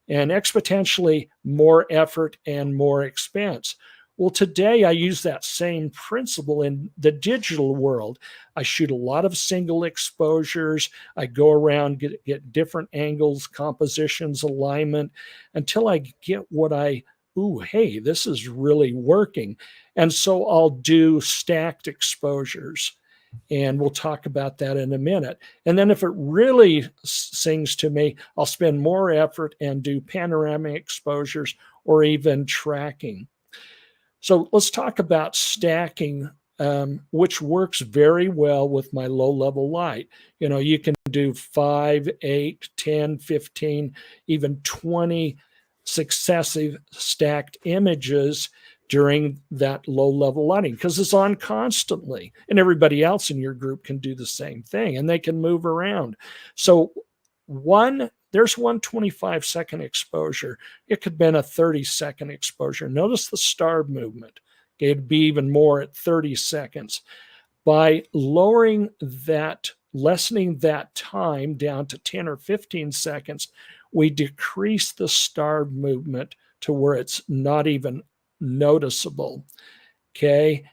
and exponentially more effort and more expense. Well, today I use that same principle in the digital world. I shoot a lot of single exposures. I go around, get different angles, compositions, alignment, until I get what hey, this is really working. And so I'll do stacked exposures. And we'll talk about that in a minute. And then if it really sings to me, I'll spend more effort and do panoramic exposures or even tracking. So let's talk about stacking, which works very well with my low-level light. You know, you can do 5, 8, 10, 15, even 20 successive stacked images during that low-level lighting because it's on constantly. And everybody else in your group can do the same thing, and they can move around. So there's one 25-second exposure. It could have been a 30-second exposure. Notice the star movement. Okay, it'd be even more at 30 seconds. By lessening that time down to 10 or 15 seconds, we decrease the star movement to where it's not even noticeable. Okay,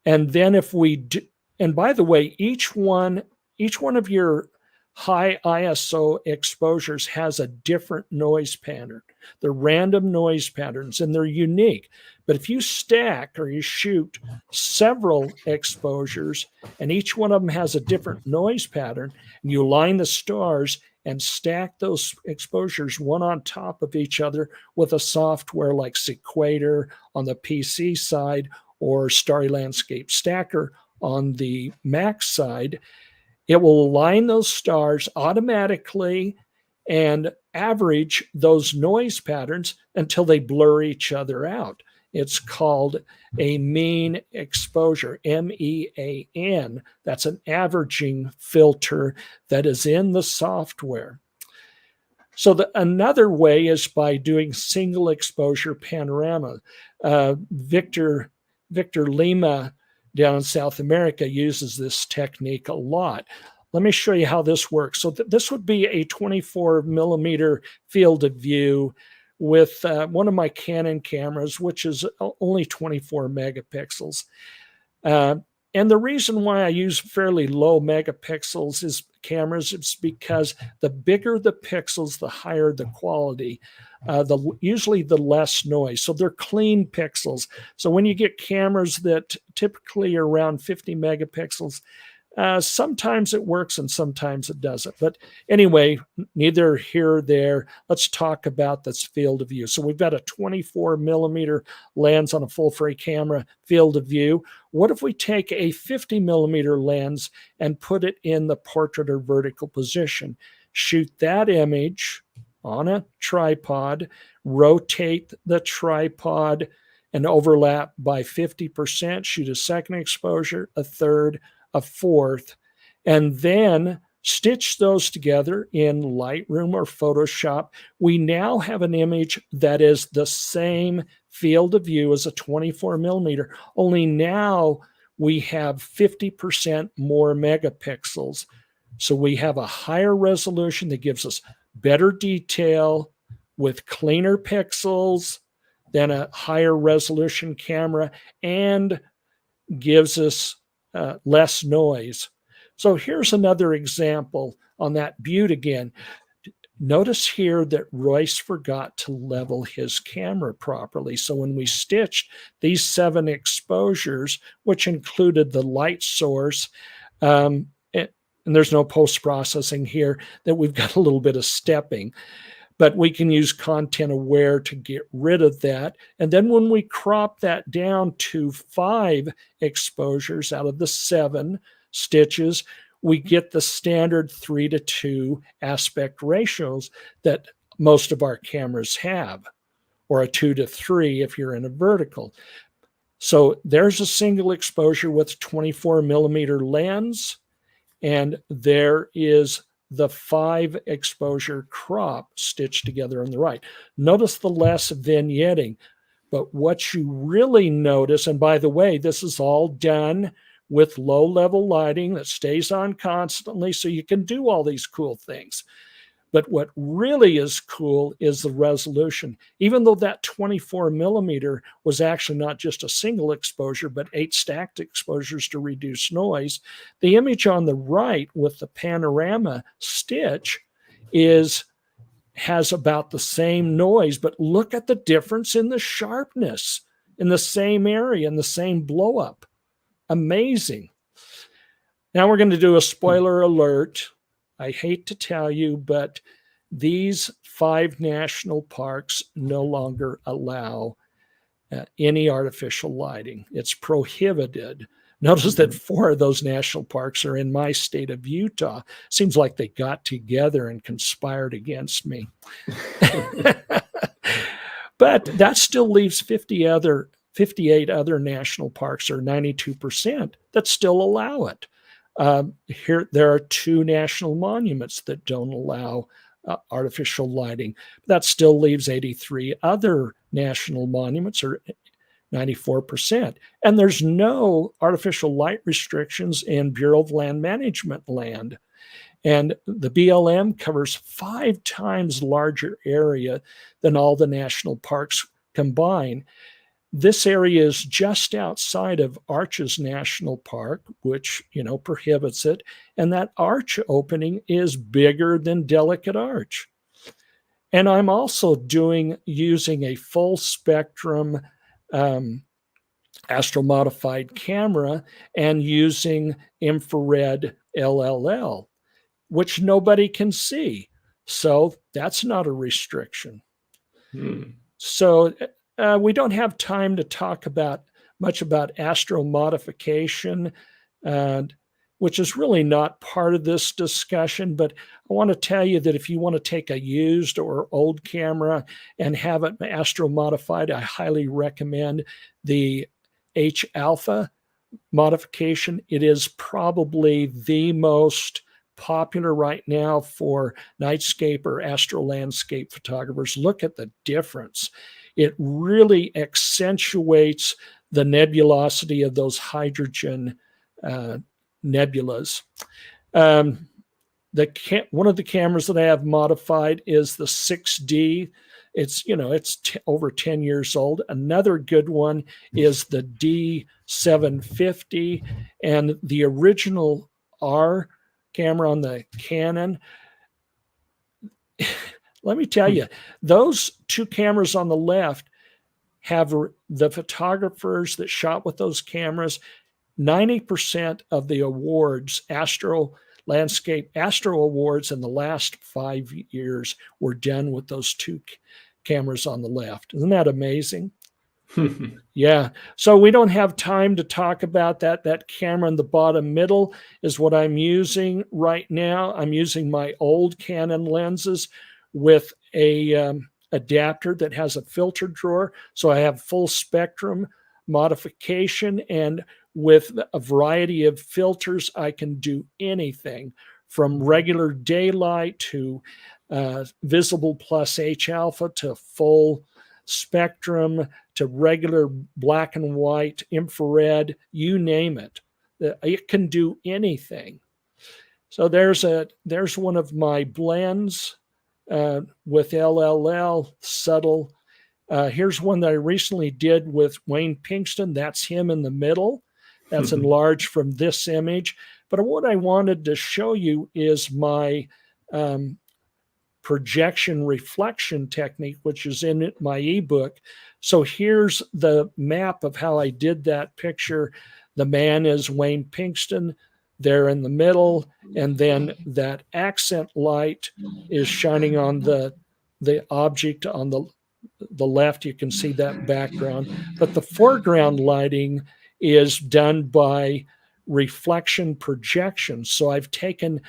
and then if we do, and by the way, each one of your high ISO exposures has a different noise pattern. They're random noise patterns and they're unique. But if you stack or you shoot several exposures and each one of them has a different noise pattern, and you line the stars and stack those exposures one on top of each other with a software like Sequator on the PC side or Starry Landscape Stacker on the Mac side, it will align those stars automatically and average those noise patterns until they blur each other out. It's called a mean exposure, MEAN. That's an averaging filter that is in the software. So another way is by doing single exposure panorama. Victor Lima down in South America uses this technique a lot. Let me show you how this works. So this would be a 24 millimeter field of view with one of my Canon cameras, which is only 24 megapixels. And the reason why I use fairly low megapixels is cameras, it's because the bigger the pixels, the higher the quality, usually the less noise. So they're clean pixels. So when you get cameras that typically are around 50 megapixels, sometimes it works and sometimes it doesn't. But anyway, neither here or there. Let's talk about this field of view. So we've got a 24 millimeter lens on a full frame camera field of view. What if we take a 50 millimeter lens and put it in the portrait or vertical position? Shoot that image on a tripod, rotate the tripod and overlap by 50%, shoot a second exposure, a third, a fourth, and then stitch those together in Lightroom or Photoshop. We now have an image that is the same field of view as a 24 millimeter, only now we have 50% more megapixels. So we have a higher resolution that gives us better detail with cleaner pixels than a higher resolution camera and gives us less noise. So here's another example on that butte again. Notice here that Royce forgot to level his camera properly. So when we stitched these 7 exposures, which included the light source, and there's no post-processing here, that we've got a little bit of stepping. But we can use content aware to get rid of that. And then when we crop that down to 5 exposures out of the 7 stitches, we get the standard 3:2 aspect ratios that most of our cameras have, or a 2:3 if you're in a vertical. So there's a single exposure with 24 millimeter lens, and there is the 5 exposure crop stitched together on the right. Notice the less vignetting, but what you really notice, and by the way, this is all done with low level lighting that stays on constantly, so you can do all these cool things. But what really is cool is the resolution. Even though that 24 millimeter was actually not just a single exposure, but 8 stacked exposures to reduce noise, the image on the right with the panorama stitch has about the same noise, but look at the difference in the sharpness in the same area, in the same blow up. Amazing. Now we're going to do a spoiler alert. I hate to tell you, but these 5 national parks no longer allow any artificial lighting. It's prohibited. Notice that 4 of those national parks are in my state of Utah. Seems like they got together and conspired against me. But that still leaves 58 other national parks, or 92%, that still allow it. Here, there are 2 national monuments that don't allow artificial lighting. That still leaves 83 other national monuments, or 94%. And there's no artificial light restrictions in Bureau of Land Management land. And the BLM covers 5 times larger area than all the national parks combined. This area is just outside of Arches National Park, which, prohibits it. And that arch opening is bigger than Delicate Arch. And I'm also using a full spectrum astro-modified camera and using infrared LLL, which nobody can see. So that's not a restriction. So we don't have time to talk much about astro modification, which is really not part of this discussion. But I want to tell you that if you want to take a used or old camera and have it astro modified, I highly recommend the H alpha modification. It is probably the most popular right now for nightscape or astro landscape photographers. Look at the difference. It really accentuates the nebulosity of those hydrogen nebulas. One of the cameras that I have modified is the 6D. It's over 10 years old. Another good one is the D750, and the original R camera on the Canon. Let me tell you, those 2 cameras on the left have the photographers that shot with those cameras. 90% of the awards, astro awards in the last 5 years were done with those 2 cameras on the left. Isn't that amazing? Yeah. So we don't have time to talk about that. That camera in the bottom middle is what I'm using right now. I'm using my old Canon lenses with a adapter that has a filter drawer. So I have full spectrum modification, and with a variety of filters, I can do anything from regular daylight to visible plus H alpha to full spectrum to regular black and white, infrared, you name it. It can do anything. So there's one of my blends with LLL, subtle. Here's one that I recently did with Wayne Pinkston. That's him in the middle. That's enlarged from this image. But what I wanted to show you is my projection reflection technique, which is in my ebook. So here's the map of how I did that picture. The man is Wayne Pinkston there in the middle, and then that accent light is shining on the object on the left. You can see that background, but the foreground lighting is done by reflection projection. So I've taken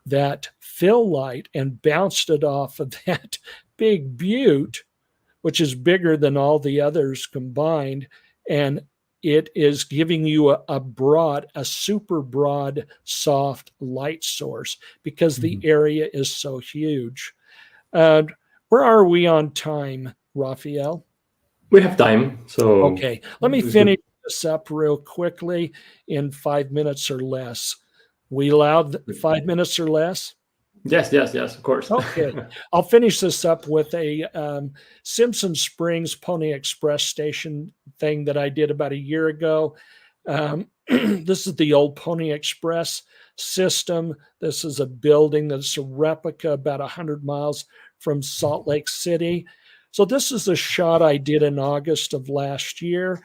that fill light and bounced it off of that big butte, which is bigger than all the others combined, and it is giving you a super broad, soft light source because the area is so huge. Where are we on time, Raphael? We have time. So okay, let me finish this up real quickly in 5 minutes or less. We allowed 5 minutes or less? Yes, of course. Okay, I'll finish this up with a Simpson Springs Pony Express station thing that I did about a year ago. This is the old Pony Express system. This is a building that's a replica about 100 miles from Salt Lake City. So this is a shot I did in August of last year.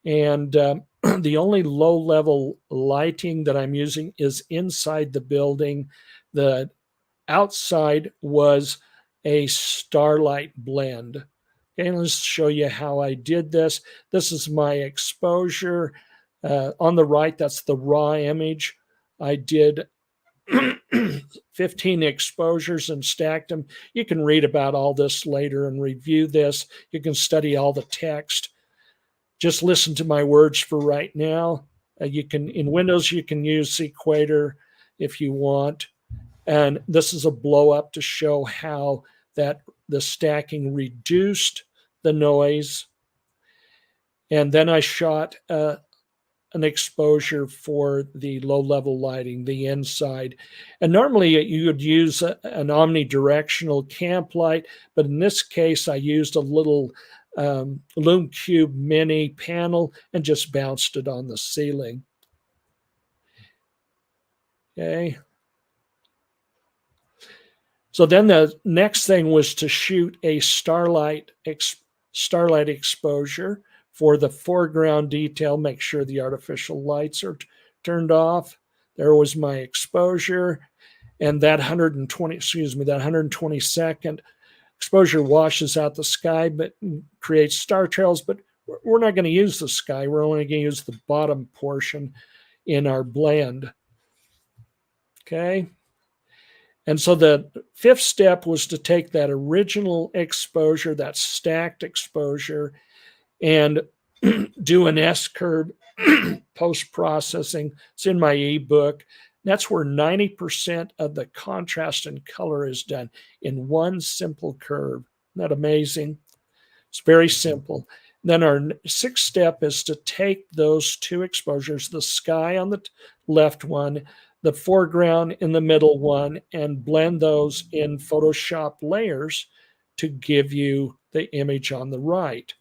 And the only low-level lighting that I'm using is inside the building. The outside was a starlight blend. Okay, let's show you how I did this. This is my exposure. On the right, that's the raw image. I did 15 exposures and stacked them. You can read about all this later and review this. You can study all the text. Just listen to my words for right now. You can, in Windows, you can use Equator if you want. And this is a blow up to show how that the stacking reduced the noise. And then I shot an exposure for the low level lighting, the inside. And normally you would use an omnidirectional camp light, but in this case, I used a little Lume Cube mini panel and just bounced it on the ceiling. Okay. So then the next thing was to shoot a starlight exposure for the foreground detail. Make sure the artificial lights are turned off. There was my exposure, and that 120 second exposure washes out the sky, but creates star trails. But we're not going to use the sky. We're only going to use the bottom portion in our blend. Okay. And so the fifth step was to take that original exposure, that stacked exposure, and do an S-curve post-processing. It's in my ebook. That's where 90% of the contrast and color is done in one simple curve. Isn't that amazing? It's very simple. Then our sixth step is to take those two exposures, the sky on the left one, the foreground in the middle one, and blend those in Photoshop layers to give you the image on the right.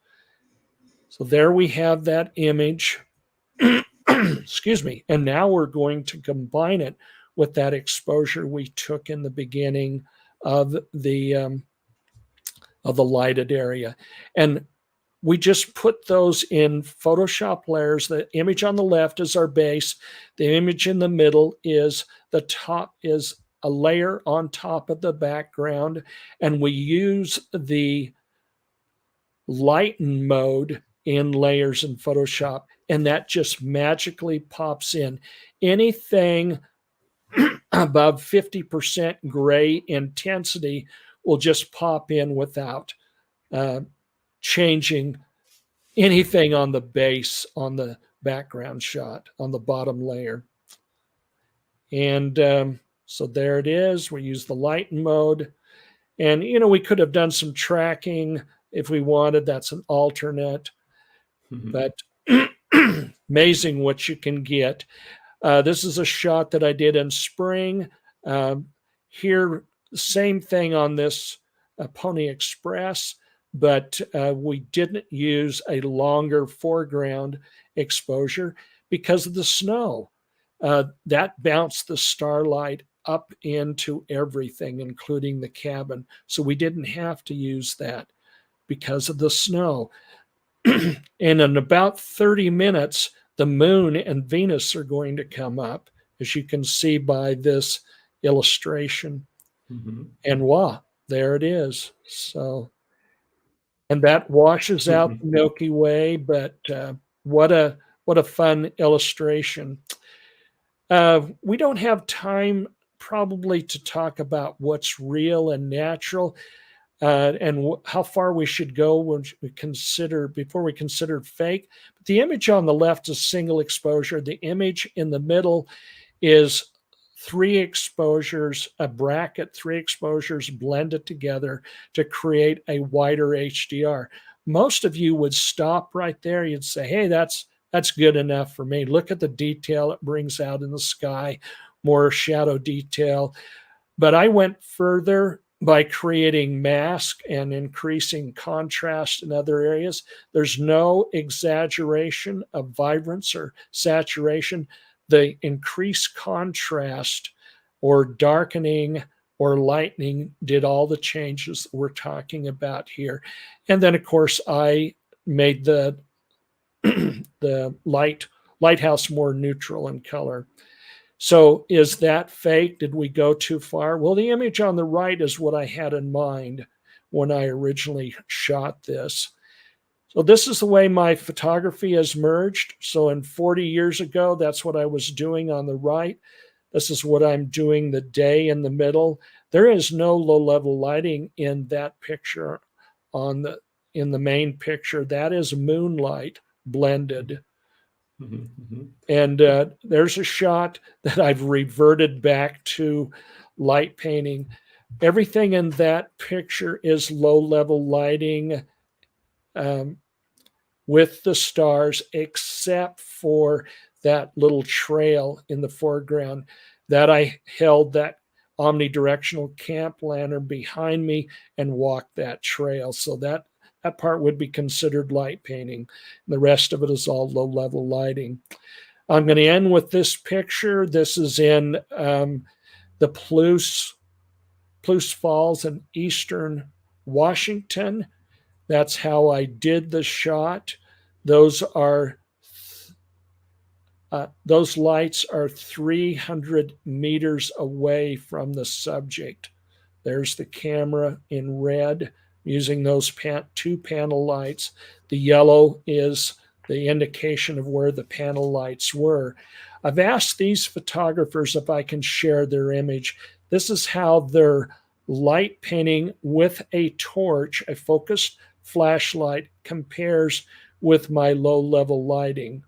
So there we have that image. Excuse me. And now we're going to combine it with that exposure we took in the beginning of the lighted area. And we just put those in Photoshop layers. The image on the left is our base. The image in the middle is the top, is a layer on top of the background. And we use the lighten mode in layers in Photoshop, and that just magically pops in. Anything above 50% gray intensity will just pop in without changing anything on the base, on the background shot, on the bottom layer. And so there it is. We use the lighten mode. And, you know, we could have done some tracking if we wanted. That's an alternate. Mm-hmm. But amazing what you can get. This is a shot that I did in spring. Here, same thing on this Pony Express, but we didn't use a longer foreground exposure because of the snow. That bounced the starlight up into everything, including the cabin. So we didn't have to use that because of the snow. And in about 30 minutes, the moon and Venus are going to come up, as you can see by this illustration. Mm-hmm. And wow, there it is. So, and that washes out the Milky Way, but what a fun illustration. We don't have time probably to talk about what's real and natural. And how far we should go when we consider, before we consider fake. But the image on the left is single exposure. The image in the middle is 3 exposures, a bracket, 3 exposures blended together to create a wider HDR. Most of you would stop right there. You'd say, hey, that's good enough for me. Look at the detail it brings out in the sky, more shadow detail. But I went further by creating mask and increasing contrast in other areas. There's no exaggeration of vibrance or saturation. The increased contrast or darkening or lightening did all the changes that we're talking about here. And then, of course, I made the lighthouse more neutral in color. So is that fake? Did we go too far? Well, the image on the right is what I had in mind when I originally shot this. So this is the way my photography has merged. So in 40 years ago, that's what I was doing on the right. This is what I'm doing the day in the middle. There is no low level lighting in that picture in the main picture. That is moonlight blended. And there's a shot that I've reverted back to light painting. Everything in that picture is low level lighting with the stars, except for that little trail in the foreground that I held that omnidirectional camp lantern behind me and walked that trail. So that part would be considered light painting. The rest of it is all low level lighting. I'm going to end with this picture. This is in the Palouse Falls in eastern Washington. That's how I did the shot. Those lights are 300 meters away from the subject. There's the camera in red using those two panel lights. The yellow is the indication of where the panel lights were. I've asked these photographers if I can share their image. This is how they're light painting with a torch, a focused flashlight, compares with my low level lighting.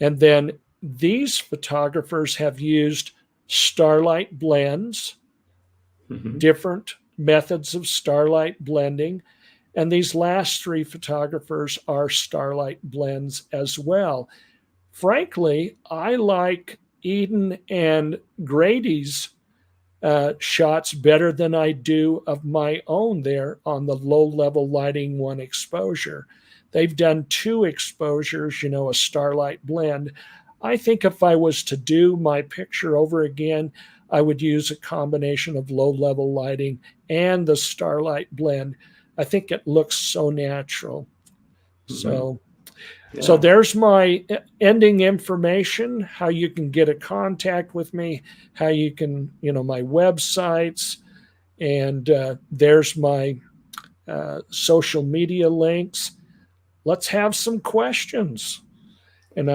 And then these photographers have used starlight blends, different methods of starlight blending. And these last three photographers are starlight blends as well. Frankly, I like Eden and Grady's shots better than I do of my own there on the low level lighting one exposure. They've done two exposures, a starlight blend. I think if I was to do my picture over again, I would use a combination of low level lighting and the starlight blend. I think it looks so natural. So there's my ending information, how you can get in contact with me, how you can, my websites, and there's my social media links. Let's have some questions. And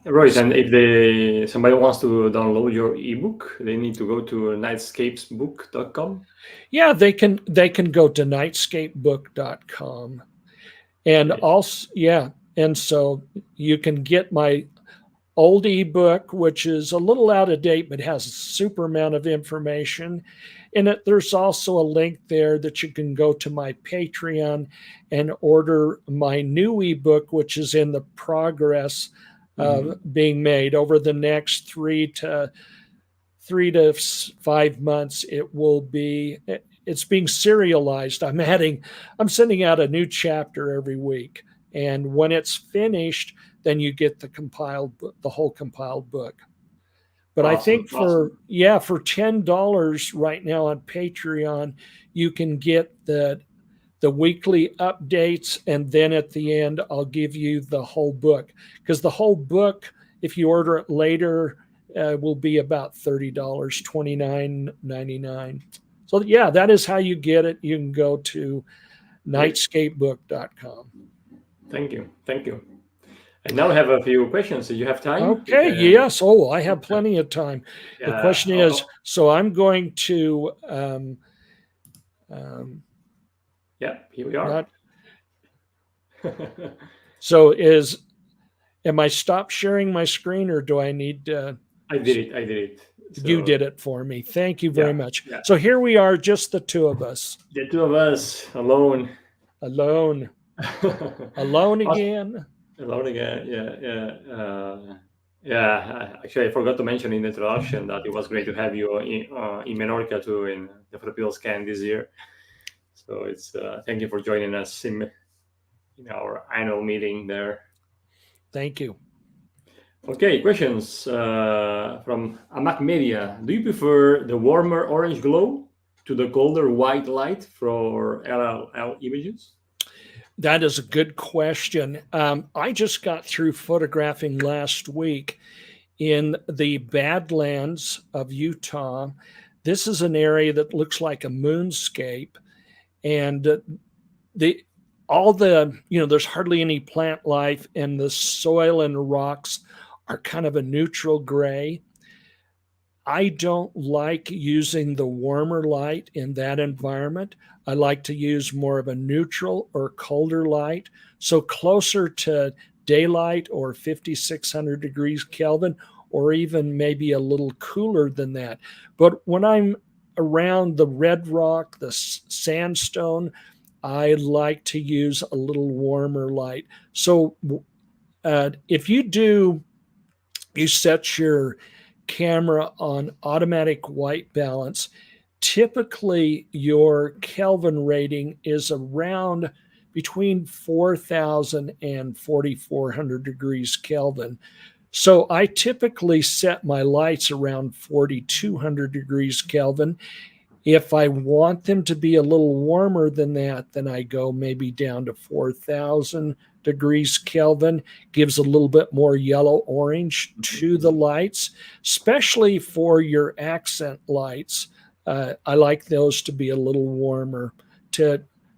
Royce, and if somebody wants to download your ebook, they need to go to nightscapesbook.com. Yeah, they can go to nightscapebook.com. And also, and so you can get my old ebook, which is a little out of date, but has a super amount of information in it. There's also a link there that you can go to my Patreon and order my new ebook, which is in the progress of being made over the next 3 to 5 months. It's being serialized. I'm sending out a new chapter every week. And when it's finished, then you get the whole compiled book. But awesome, I think for $10 right now on Patreon, you can get the weekly updates, and then at the end, I'll give you the whole book. Because the whole book, if you order it later, will be about $30, $29.99. So that is how you get it. You can go to nightscapebook.com. Thank you. And now I have a few questions. Do you have time? Okay, yes. Oh, I have plenty of time. The question is, so I'm going to... here we are. So am I stopped sharing my screen, or do I need to... I did it. So, you did it for me. Thank you very much. Yeah. So here we are, just the two of us. The two of us, alone. Alone again. Alone again, actually, I forgot to mention in the introduction that it was great to have you in Menorca too, in the PhotoPills Can this year. So it's thank you for joining us in our annual meeting there. Thank you. Okay, questions from Amac Media. Do you prefer the warmer orange glow to the colder white light for LLL images? That is a good question. I just got through photographing last week in the Badlands of Utah. This is an area that looks like a moonscape, and there's hardly any plant life, and the soil and rocks are kind of a neutral gray. I don't like using the warmer light in that environment. I like to use more of a neutral or colder light. So closer to daylight or 5,600 degrees Kelvin, or even maybe a little cooler than that. But when I'm around the red rock, the sandstone, I like to use a little warmer light. So if you set your camera on automatic white balance, typically your Kelvin rating is around between 4,000 and 4,400 degrees Kelvin. So I typically set my lights around 4,200 degrees Kelvin. If I want them to be a little warmer than that, then I go maybe down to 4,000 degrees Kelvin. Gives a little bit more yellow orange to the lights, especially for your accent lights. I like those to be a little warmer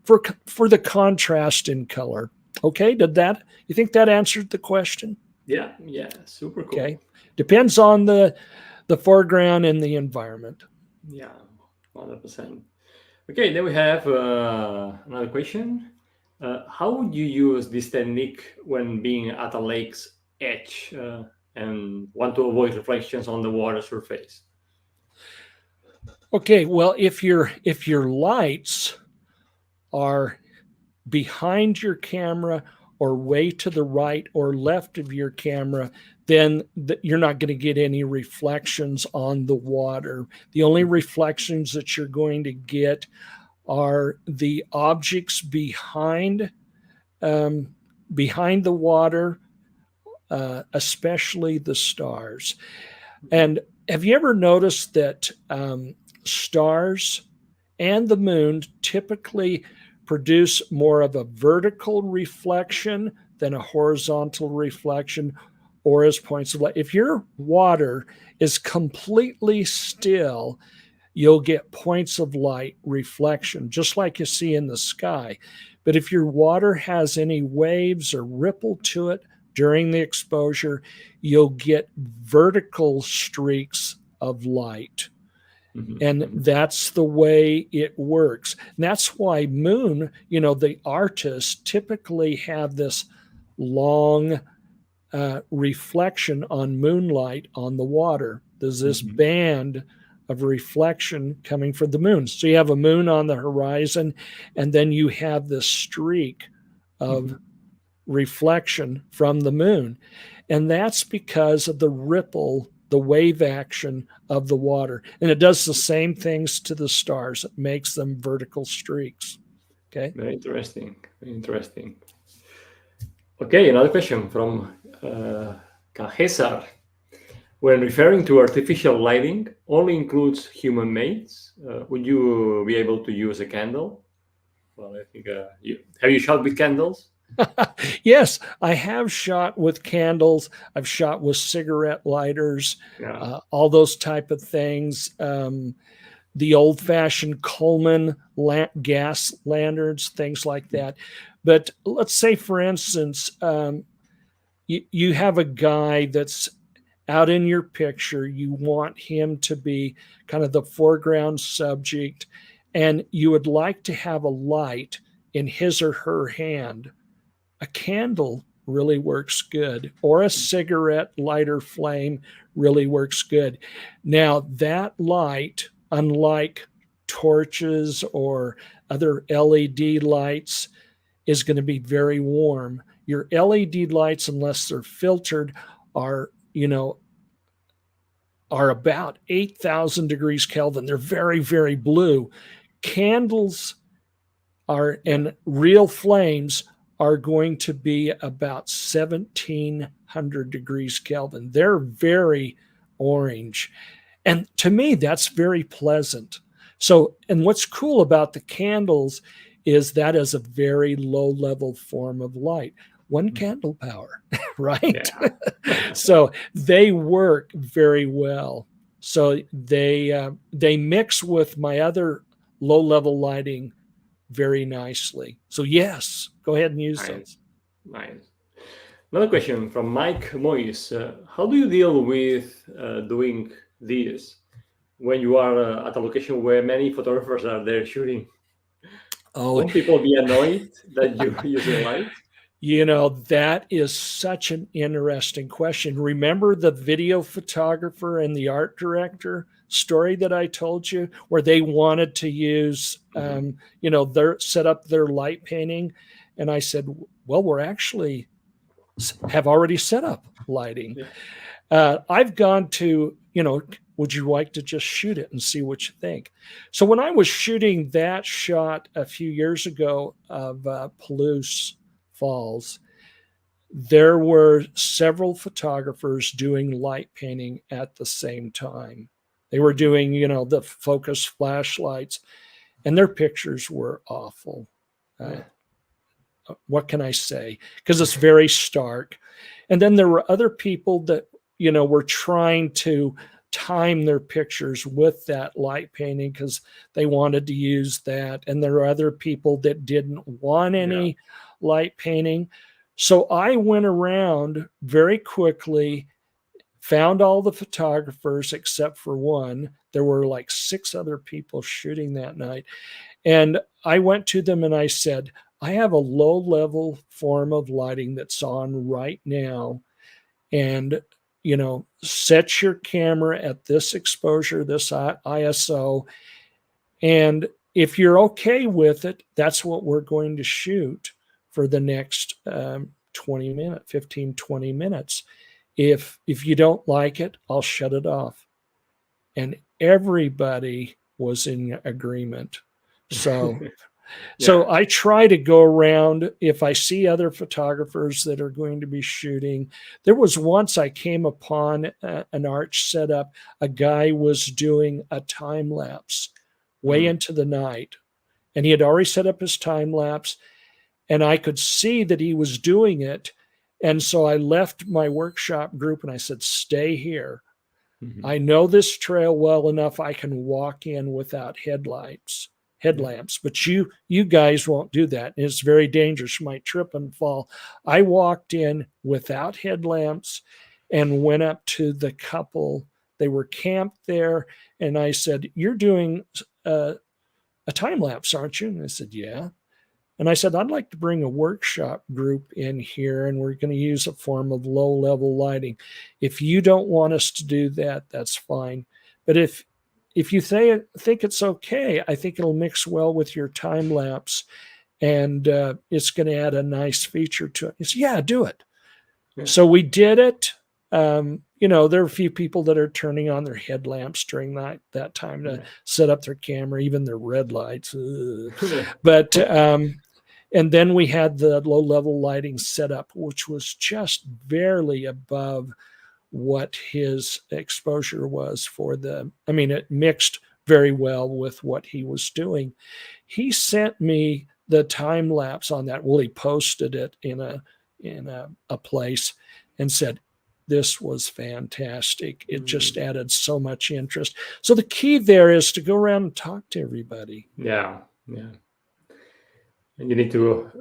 for the contrast in color. Okay, you think that answered the question? Yeah, super cool. Okay, depends on the foreground and the environment. Yeah, 100%. Okay, then we have another question. How would you use this technique when being at a lake's edge and want to avoid reflections on the water surface? Okay, well, if your lights are behind your camera or way to the right or left of your camera, then you're not going to get any reflections on the water. The only reflections that you're going to get are the objects behind the water, especially the stars. And have you ever noticed that stars and the moon typically produce more of a vertical reflection than a horizontal reflection, or as points of light? If your water is completely still, you'll get points of light reflection, just like you see in the sky. But if your water has any waves or ripple to it during the exposure, you'll get vertical streaks of light. And that's the way it works. And that's why moon, the artists typically have this long reflection on moonlight on the water. There's this band of reflection coming from the moon. So you have a moon on the horizon, and then you have this streak of reflection from the moon. And that's because of the ripple, the wave action of the water. And it does the same things to the stars. It makes them vertical streaks. Okay. Very interesting. Okay, another question from Cesar. When referring to artificial lighting, only includes human mates. Would you be able to use a candle? Well, I think have you shot with candles? Yes, I have shot with candles. I've shot with cigarette lighters, all those type of things. The old-fashioned Coleman gas lanterns, things like that. But let's say, for instance, you have a guy that's out in your picture. You want him to be kind of the foreground subject, and you would like to have a light in his or her hand. A candle really works good, or a cigarette lighter flame really works good. Now, that light, unlike torches or other LED lights, is going to be very warm. Your LED lights, unless they're filtered, are about 8,000 degrees Kelvin. They're very, very blue. Candles and real flames are going to be about 1,700 degrees Kelvin. They're very orange. And to me, that's very pleasant. So, and what's cool about the candles is that is a very low level form of light. one candle power, right? Yeah. So they work very well. So they mix with my other low level lighting very nicely. So yes, go ahead and use those. Nice. Another question from Mike Moyes. How do you deal with doing this when you are at a location where many photographers are there shooting? Oh, Won't people be annoyed that you use the lights? that is such an interesting question. Remember the video photographer and the art director story that I told you, where they wanted to use, their set up their light painting, and I said, "Well, we're actually have already set up lighting." Yeah. I've gone to, would you like to just shoot it and see what you think? So when I was shooting that shot a few years ago of Palouse Falls, there were several photographers doing light painting at the same time. They were doing, the focus flashlights, and their pictures were awful. What can I say? Because it's very stark. And then there were other people that, were trying to time their pictures with that light painting because they wanted to use that. And there are other people that didn't want any light painting. So I went around very quickly, found all the photographers except for one. There were like 6 other people shooting that night. And I went to them and I said, I have a low level form of lighting that's on right now. And, set your camera at this exposure, this ISO. And if you're okay with it, that's what we're going to shoot for the next 15-20 minutes. If you don't like it, I'll shut it off. And everybody was in agreement. So So I try to go around if I see other photographers that are going to be shooting. There was once I came upon an arch setup. A guy was doing a time lapse way into the night, and he had already set up his time lapse, and I could see that he was doing it. And so I left my workshop group and I said, stay here. I know this trail well enough. I can walk in without headlamps, but you guys won't do that. It's very dangerous. You might trip and fall. I walked in without headlamps and went up to the couple. They were camped there. And I said, you're doing a time lapse, aren't you? And they said, yeah. And I said, I'd like to bring a workshop group in here, and we're going to use a form of low-level lighting. If you don't want us to do that, that's fine. But if you think it's okay, I think it'll mix well with your time lapse, and it's going to add a nice feature to it. He said, yeah, do it. Yeah. So we did it. There are a few people that are turning on their headlamps during that time to set up their camera, even their red lights. But and then we had the low-level lighting set up, which was just barely above what his exposure was for it mixed very well with what he was doing. He sent me the time lapse on that. Well, he posted it in a place and said, this was fantastic. It just added so much interest. So the key there is to go around and talk to everybody. Yeah. And you need to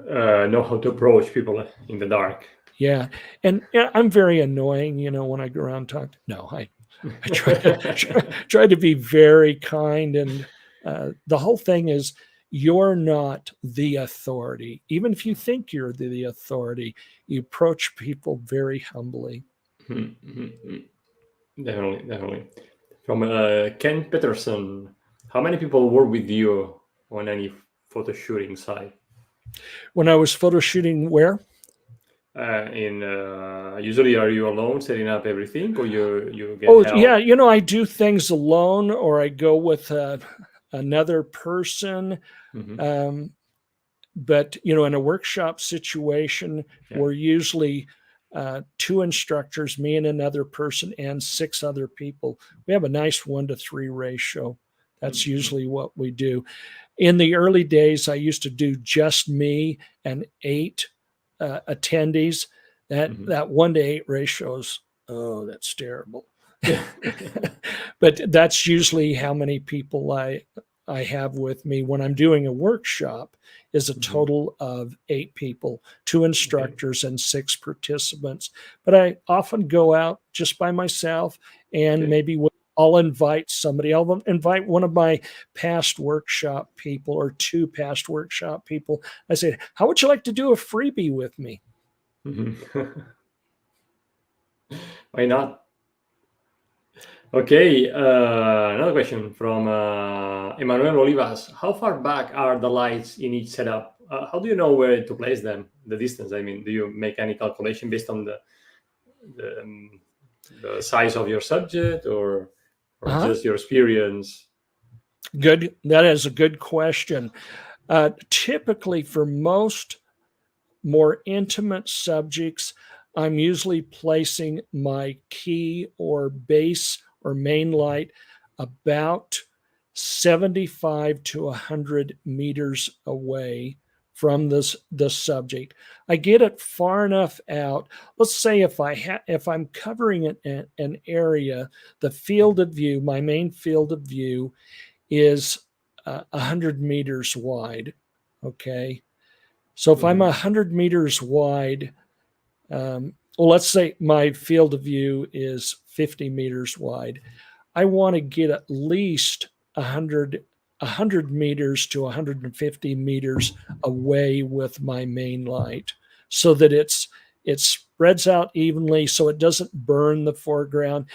know how to approach people in the dark. Yeah. And I'm very annoying, when I go around and talk. No, I try to be very kind. And the whole thing is, you're not the authority. Even if you think you're the authority, you approach people very humbly. Definitely. From Ken Peterson, how many people work with you on any photo shooting site? When I was photo shooting, where? Usually, are you alone setting up everything, or you get help? Yeah, I do things alone, or I go with another person. But in a workshop situation, we're usually 2 instructors, me and another person, and 6 other people. We have a nice 1-to-3 ratio. That's usually what we do. In the early days, I used to do just me and 8 attendees, that 1:8 ratios, oh, that's terrible. But that's usually how many people I have with me when I'm doing a workshop, is a total of 8 people, 2 instructors and 6 participants. But I often go out just by myself, and maybe I'll invite somebody. I'll invite one of my past workshop people or 2 past workshop people. I say, how would you like to do a freebie with me? Why not? Okay, another question from Emmanuel Olivas. How far back are the lights in each setup? How do you know where to place them, the distance? I mean, do you make any calculation based on the size of your subject, or just your experience? Good. That is a good question. Typically, for most more intimate subjects, I'm usually placing my key or base or main light about 75 to 100 meters away from the subject. I get it far enough out. Let's say if I'm covering an area, the field of view, my main field of view, is 100 meters wide. Okay. So if I'm 100 meters wide, well, let's say my field of view is 50 meters wide. I want to get at least 100 meters to 150 meters away with my main light, so that it spreads out evenly, so it doesn't burn the foreground.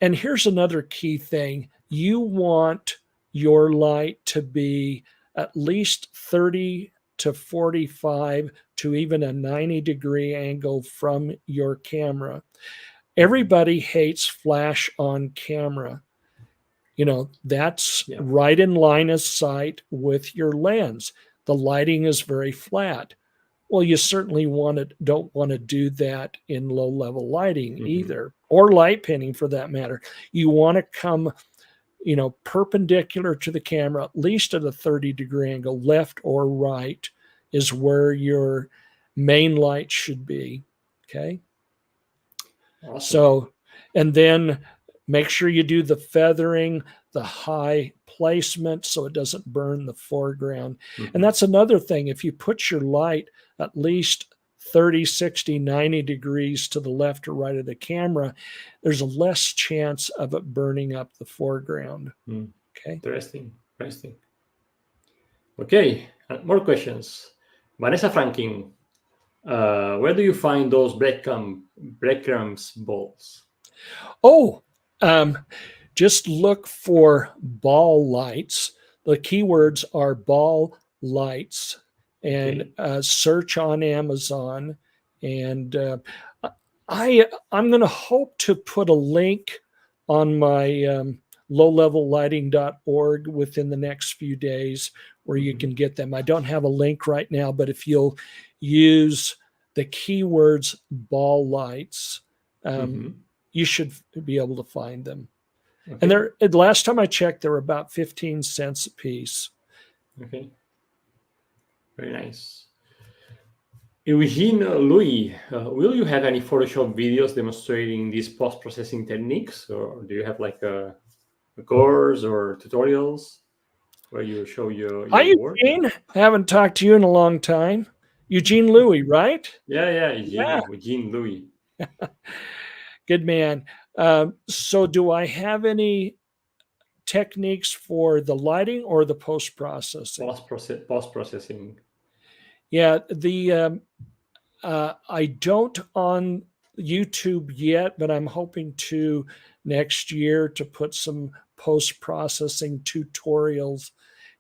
And here's another key thing. You want your light to be at least 30 to 45 to even a 90-degree angle from your camera. Everybody hates flash on camera. You know, that's right in line of sight with your lens. The lighting is very flat. Well, you certainly don't want to do that in low-level lighting either, or light painting for that matter. You want to come, perpendicular to the camera, at least at a 30-degree angle, left or right is where your main light should be. Okay. Awesome. So, and then make sure you do the feathering, the high placement, so it doesn't burn the foreground. And that's another thing. If you put your light at least 30, 60, 90 degrees to the left or right of the camera, there's a less chance of it burning up the foreground. Okay. Interesting. Okay, more questions. Vanessa Franking, where do you find those breadcrumbs balls? Just look for ball lights. The keywords are ball lights, and search on Amazon. And I'm going to hope to put a link on my lowlevellighting.org within the next few days where you can get them. I don't have a link right now, but if you'll use the keywords ball lights, you should be able to find them. Okay. And the last time I checked, they were about 15 cents a piece. Okay. Very nice. Eugene Louis, will you have any Photoshop videos demonstrating these post-processing techniques, or do you have like a course or tutorials where you show your work? Eugene, I haven't talked to you in a long time. Eugene Louis, right? Eugene Louis. Good man. So do I have any techniques for the lighting or the post-processing? Post-processing. Yeah, I don't on YouTube yet, but I'm hoping to next year to put some post-processing tutorials.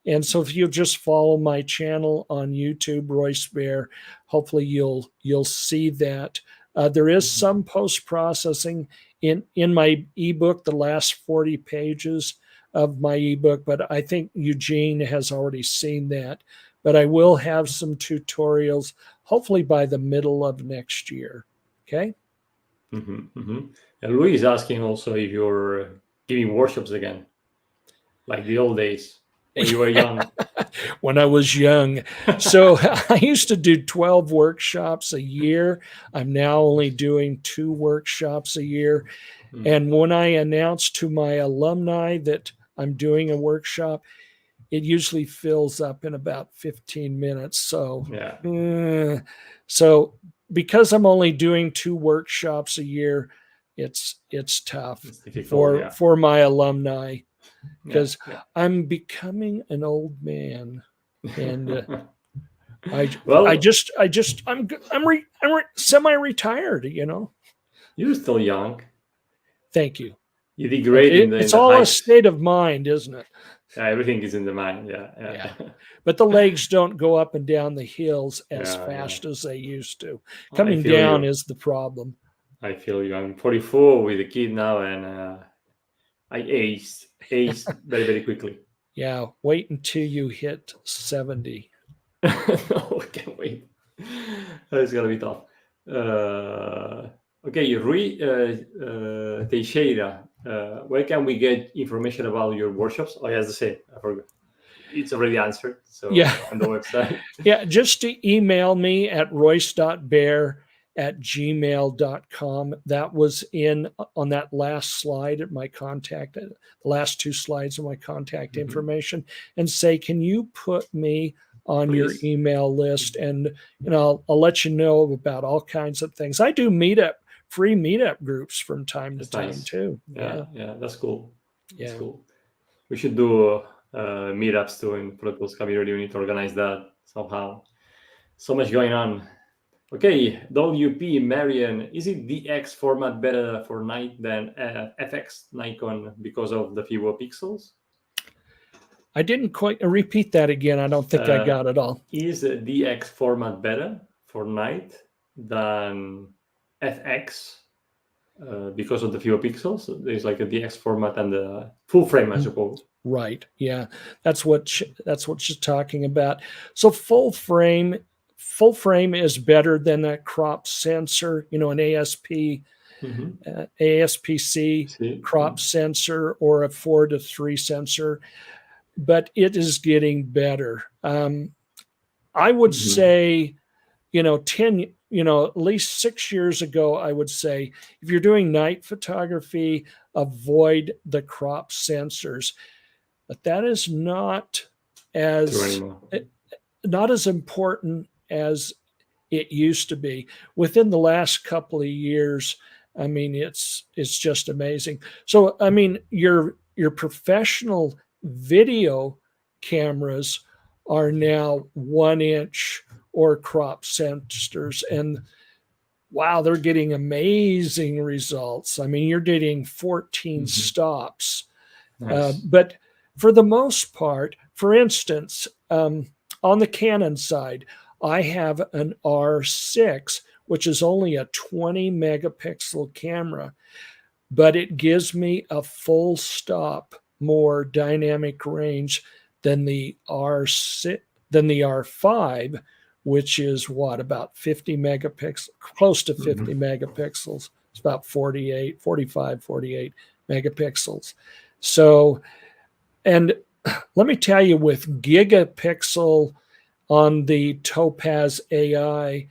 And so if you just follow my channel on YouTube, Royce Bair, hopefully you'll see that. There is some post-processing in my ebook, the last 40 pages of my ebook, but I think Eugene has already seen that. But I will have some tutorials, hopefully by the middle of next year. Okay? And Louis is asking also if you're giving workshops again, like the old days. when you were young? When I was young. So I used to do 12 workshops a year. I'm now only doing 2 workshops a year. And when I announce to my alumni that I'm doing a workshop, it usually fills up in about 15 minutes. So, Yeah. So because I'm only doing 2 workshops a year, it's tough It's difficult, for my alumni, because yeah. I'm becoming an old man, and Well, I'm semi-retired, you're still young. Thank you. You did great in It's the all a hikes. state of mind, isn't it? Yeah, everything is in the mind. Yeah. But the legs don't go up and down the hills as Yeah, fast as they used to. I Coming feel down you. is the problem. I feel you. I'm 44 with a kid now, and I aged very, very quickly. Yeah, wait until you hit 70. No, I can't wait. It's gonna be tough. Okay, Rui Teixeira, where can we get information about your workshops? Oh, as I say, I forgot. It's already answered. So Yeah. on the website. Yeah, just to email me at royce.bair@gmail.com. That was on that last slide at my contact, the last 2 slides of my contact information, and say, can you put me on your Please. email list? And I'll let you know about all kinds of things. I do free meetup groups from time to time too. Yeah, that's cool. Yeah. That's cool. We should do meetups too in PhotoPills community. We need to organize that somehow. So much going on. Okay, WP Marion, is it DX format better for night than FX Nikon because of the fewer pixels? I didn't quite repeat that again. I don't think I got it all. Is the DX format better for night than FX because of the fewer pixels? There's like a DX format and the full frame, I suppose. Right. Yeah, that's what she's talking about. So full frame is better than a crop sensor, an ASPC crop sensor or a 4:3 sensor, but it is getting better. I would say, at least 6 years ago, I would say, if you're doing night photography, avoid the crop sensors. But that is not as important as it used to be. Within the last couple of years, I mean, it's just amazing. So, I mean, your professional video cameras are now 1-inch or crop sensors, and wow, they're getting amazing results. I mean, you're getting 14 stops. Nice. But for the most part, for instance, on the Canon side, I have an R6, which is only a 20 megapixel camera, but it gives me a full stop more dynamic range than the R5, which is about 50 megapixels, close to 50 megapixels. It's about 48 megapixels. So, and let me tell you, with gigapixel on the Topaz AI,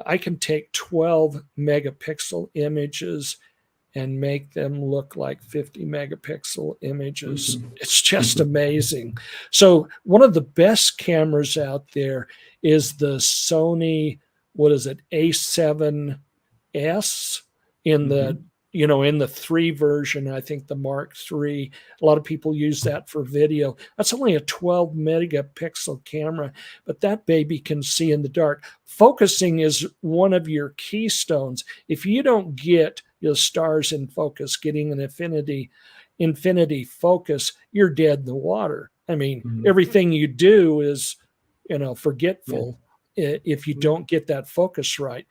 I can take 12 megapixel images and make them look like 50 megapixel images. It's just amazing. So one of the best cameras out there is the Sony, A7S in the in the 3 version. I think the Mark III. A lot of people use that for video. That's only a 12 megapixel camera, but that baby can see in the dark. Focusing is one of your keystones. If you don't get your stars in focus, getting an infinity focus, you're dead in the water. I mean, everything you do is, forgetful if you don't get that focus right.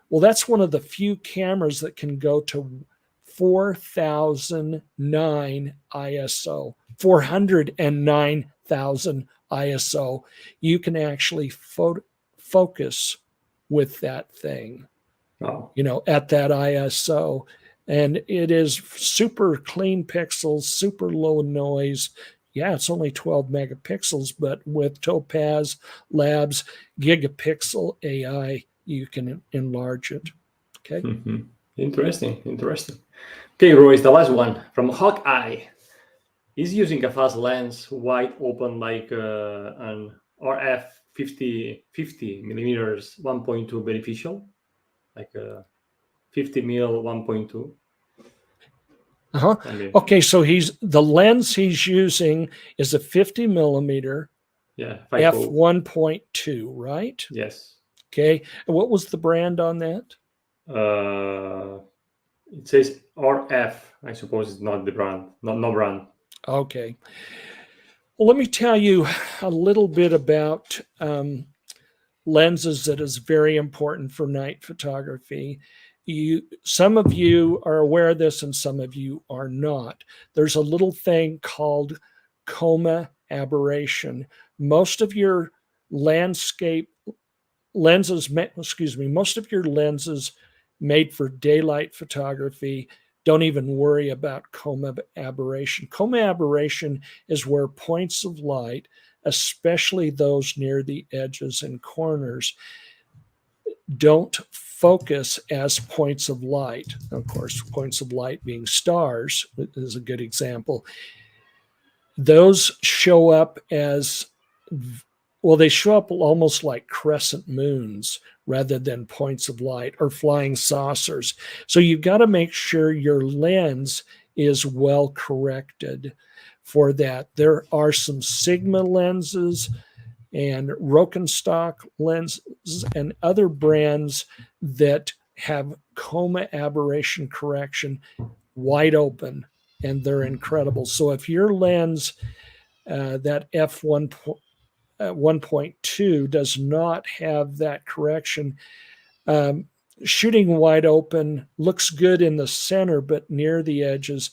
Well, that's one of the few cameras that can go to 4009 ISO, 409,000 ISO. You can actually focus with that thing, at that ISO. And it is super clean pixels, super low noise. yeah, it's only 12 megapixels, but with Topaz Labs gigapixel AI, you can enlarge it. Okay. Interesting. Okay, Royce, the last one from Hawkeye. He's using a fast lens, wide open, like an RF 50 millimeters 1.2 beneficial, like 50 mil 1.2. Okay, so the lens he's using is a 50 millimeter f1.2, right? Yes. Okay. And what was the brand on that? It says RF. I suppose it's not the brand. No brand. Okay. Well, let me tell you a little bit about lenses that is very important for night photography. Some of you are aware of this and some of you are not. There's a little thing called coma aberration. Most of your landscape lenses, most of your lenses made for daylight photography don't even worry about coma aberration. Coma aberration is where points of light, especially those near the edges and corners, don't focus as points of light. Of course, points of light being stars is a good example. Those show up as, well, they show up almost like crescent moons rather than points of light or flying saucers. So you've got to make sure your lens is well corrected for that. There are some Sigma lenses and Rokenstock lenses and other brands that have coma aberration correction wide open, and they're incredible. So if your lens, that f1.2 does not have that correction, shooting wide open looks good in the center, but near the edges,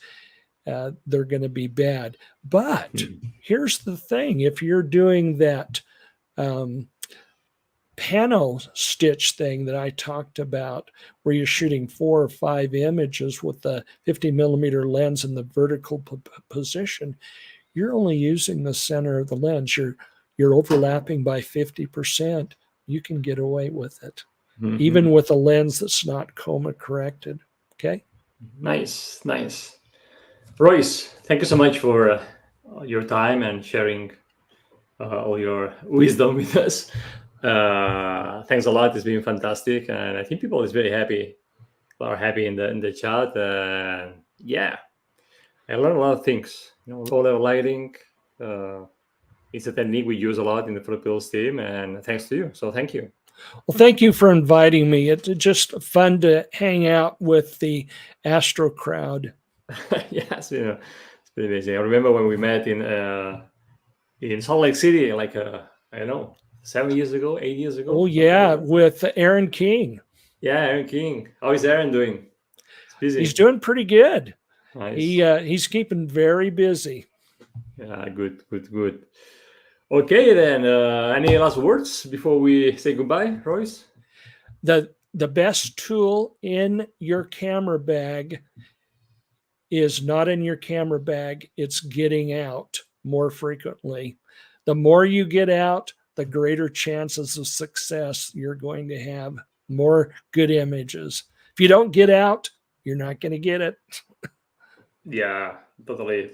they're going to be bad. But here's the thing. If you're doing that pano stitch thing that I talked about, where you're shooting 4 or 5 images with the 50 millimeter lens in the vertical position, you're only using the center of the lens. You're overlapping by 50%. You can get away with it, even with a lens that's not coma corrected. Okay. Nice. Royce, thank you so much for your time and sharing all your wisdom with us. Thanks a lot. It's been fantastic, and I think people are very happy. Are happy in the chat. Yeah, I learned a lot of things. Low level lighting. It's a technique we use a lot in the PhotoPills team, and thanks to you. So thank you. Well, thank you for inviting me. It's just fun to hang out with the Astro crowd. Yes, it's pretty amazing. I remember when we met in Salt Lake City, like I don't know, 7 years ago, 8 years ago. Oh yeah, with Aaron King. Yeah, Aaron King. How is Aaron doing? He's busy. He's doing pretty good. Nice. He's keeping very busy. Yeah, good. Okay, then. Any last words before we say goodbye, Royce? The best tool in your camera bag is not in your camera bag. It's getting out more frequently. The more you get out, the greater chances of success you're going to have. More good images. If you don't get out, you're not going to get it. Yeah, totally.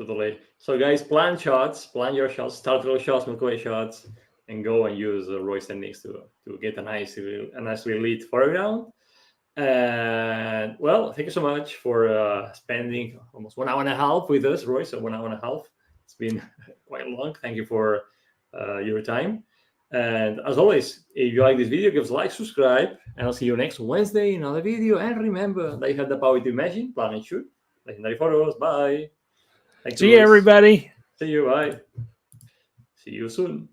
So guys, plan your shots, start those shots, Milky Way shots, and go and use Royce techniques to get a nicely lit foreground. And well, thank you so much for spending almost 1 hour and a half with us, Royce. So 1 hour and a half. It's been quite long. Thank you for your time. And as always, if you like this video, give us a like, subscribe, and I'll see you next Wednesday in another video. And remember that you have the power to imagine, plan, and shoot legendary photos. Bye. See you, everybody. See you. Bye. See you soon.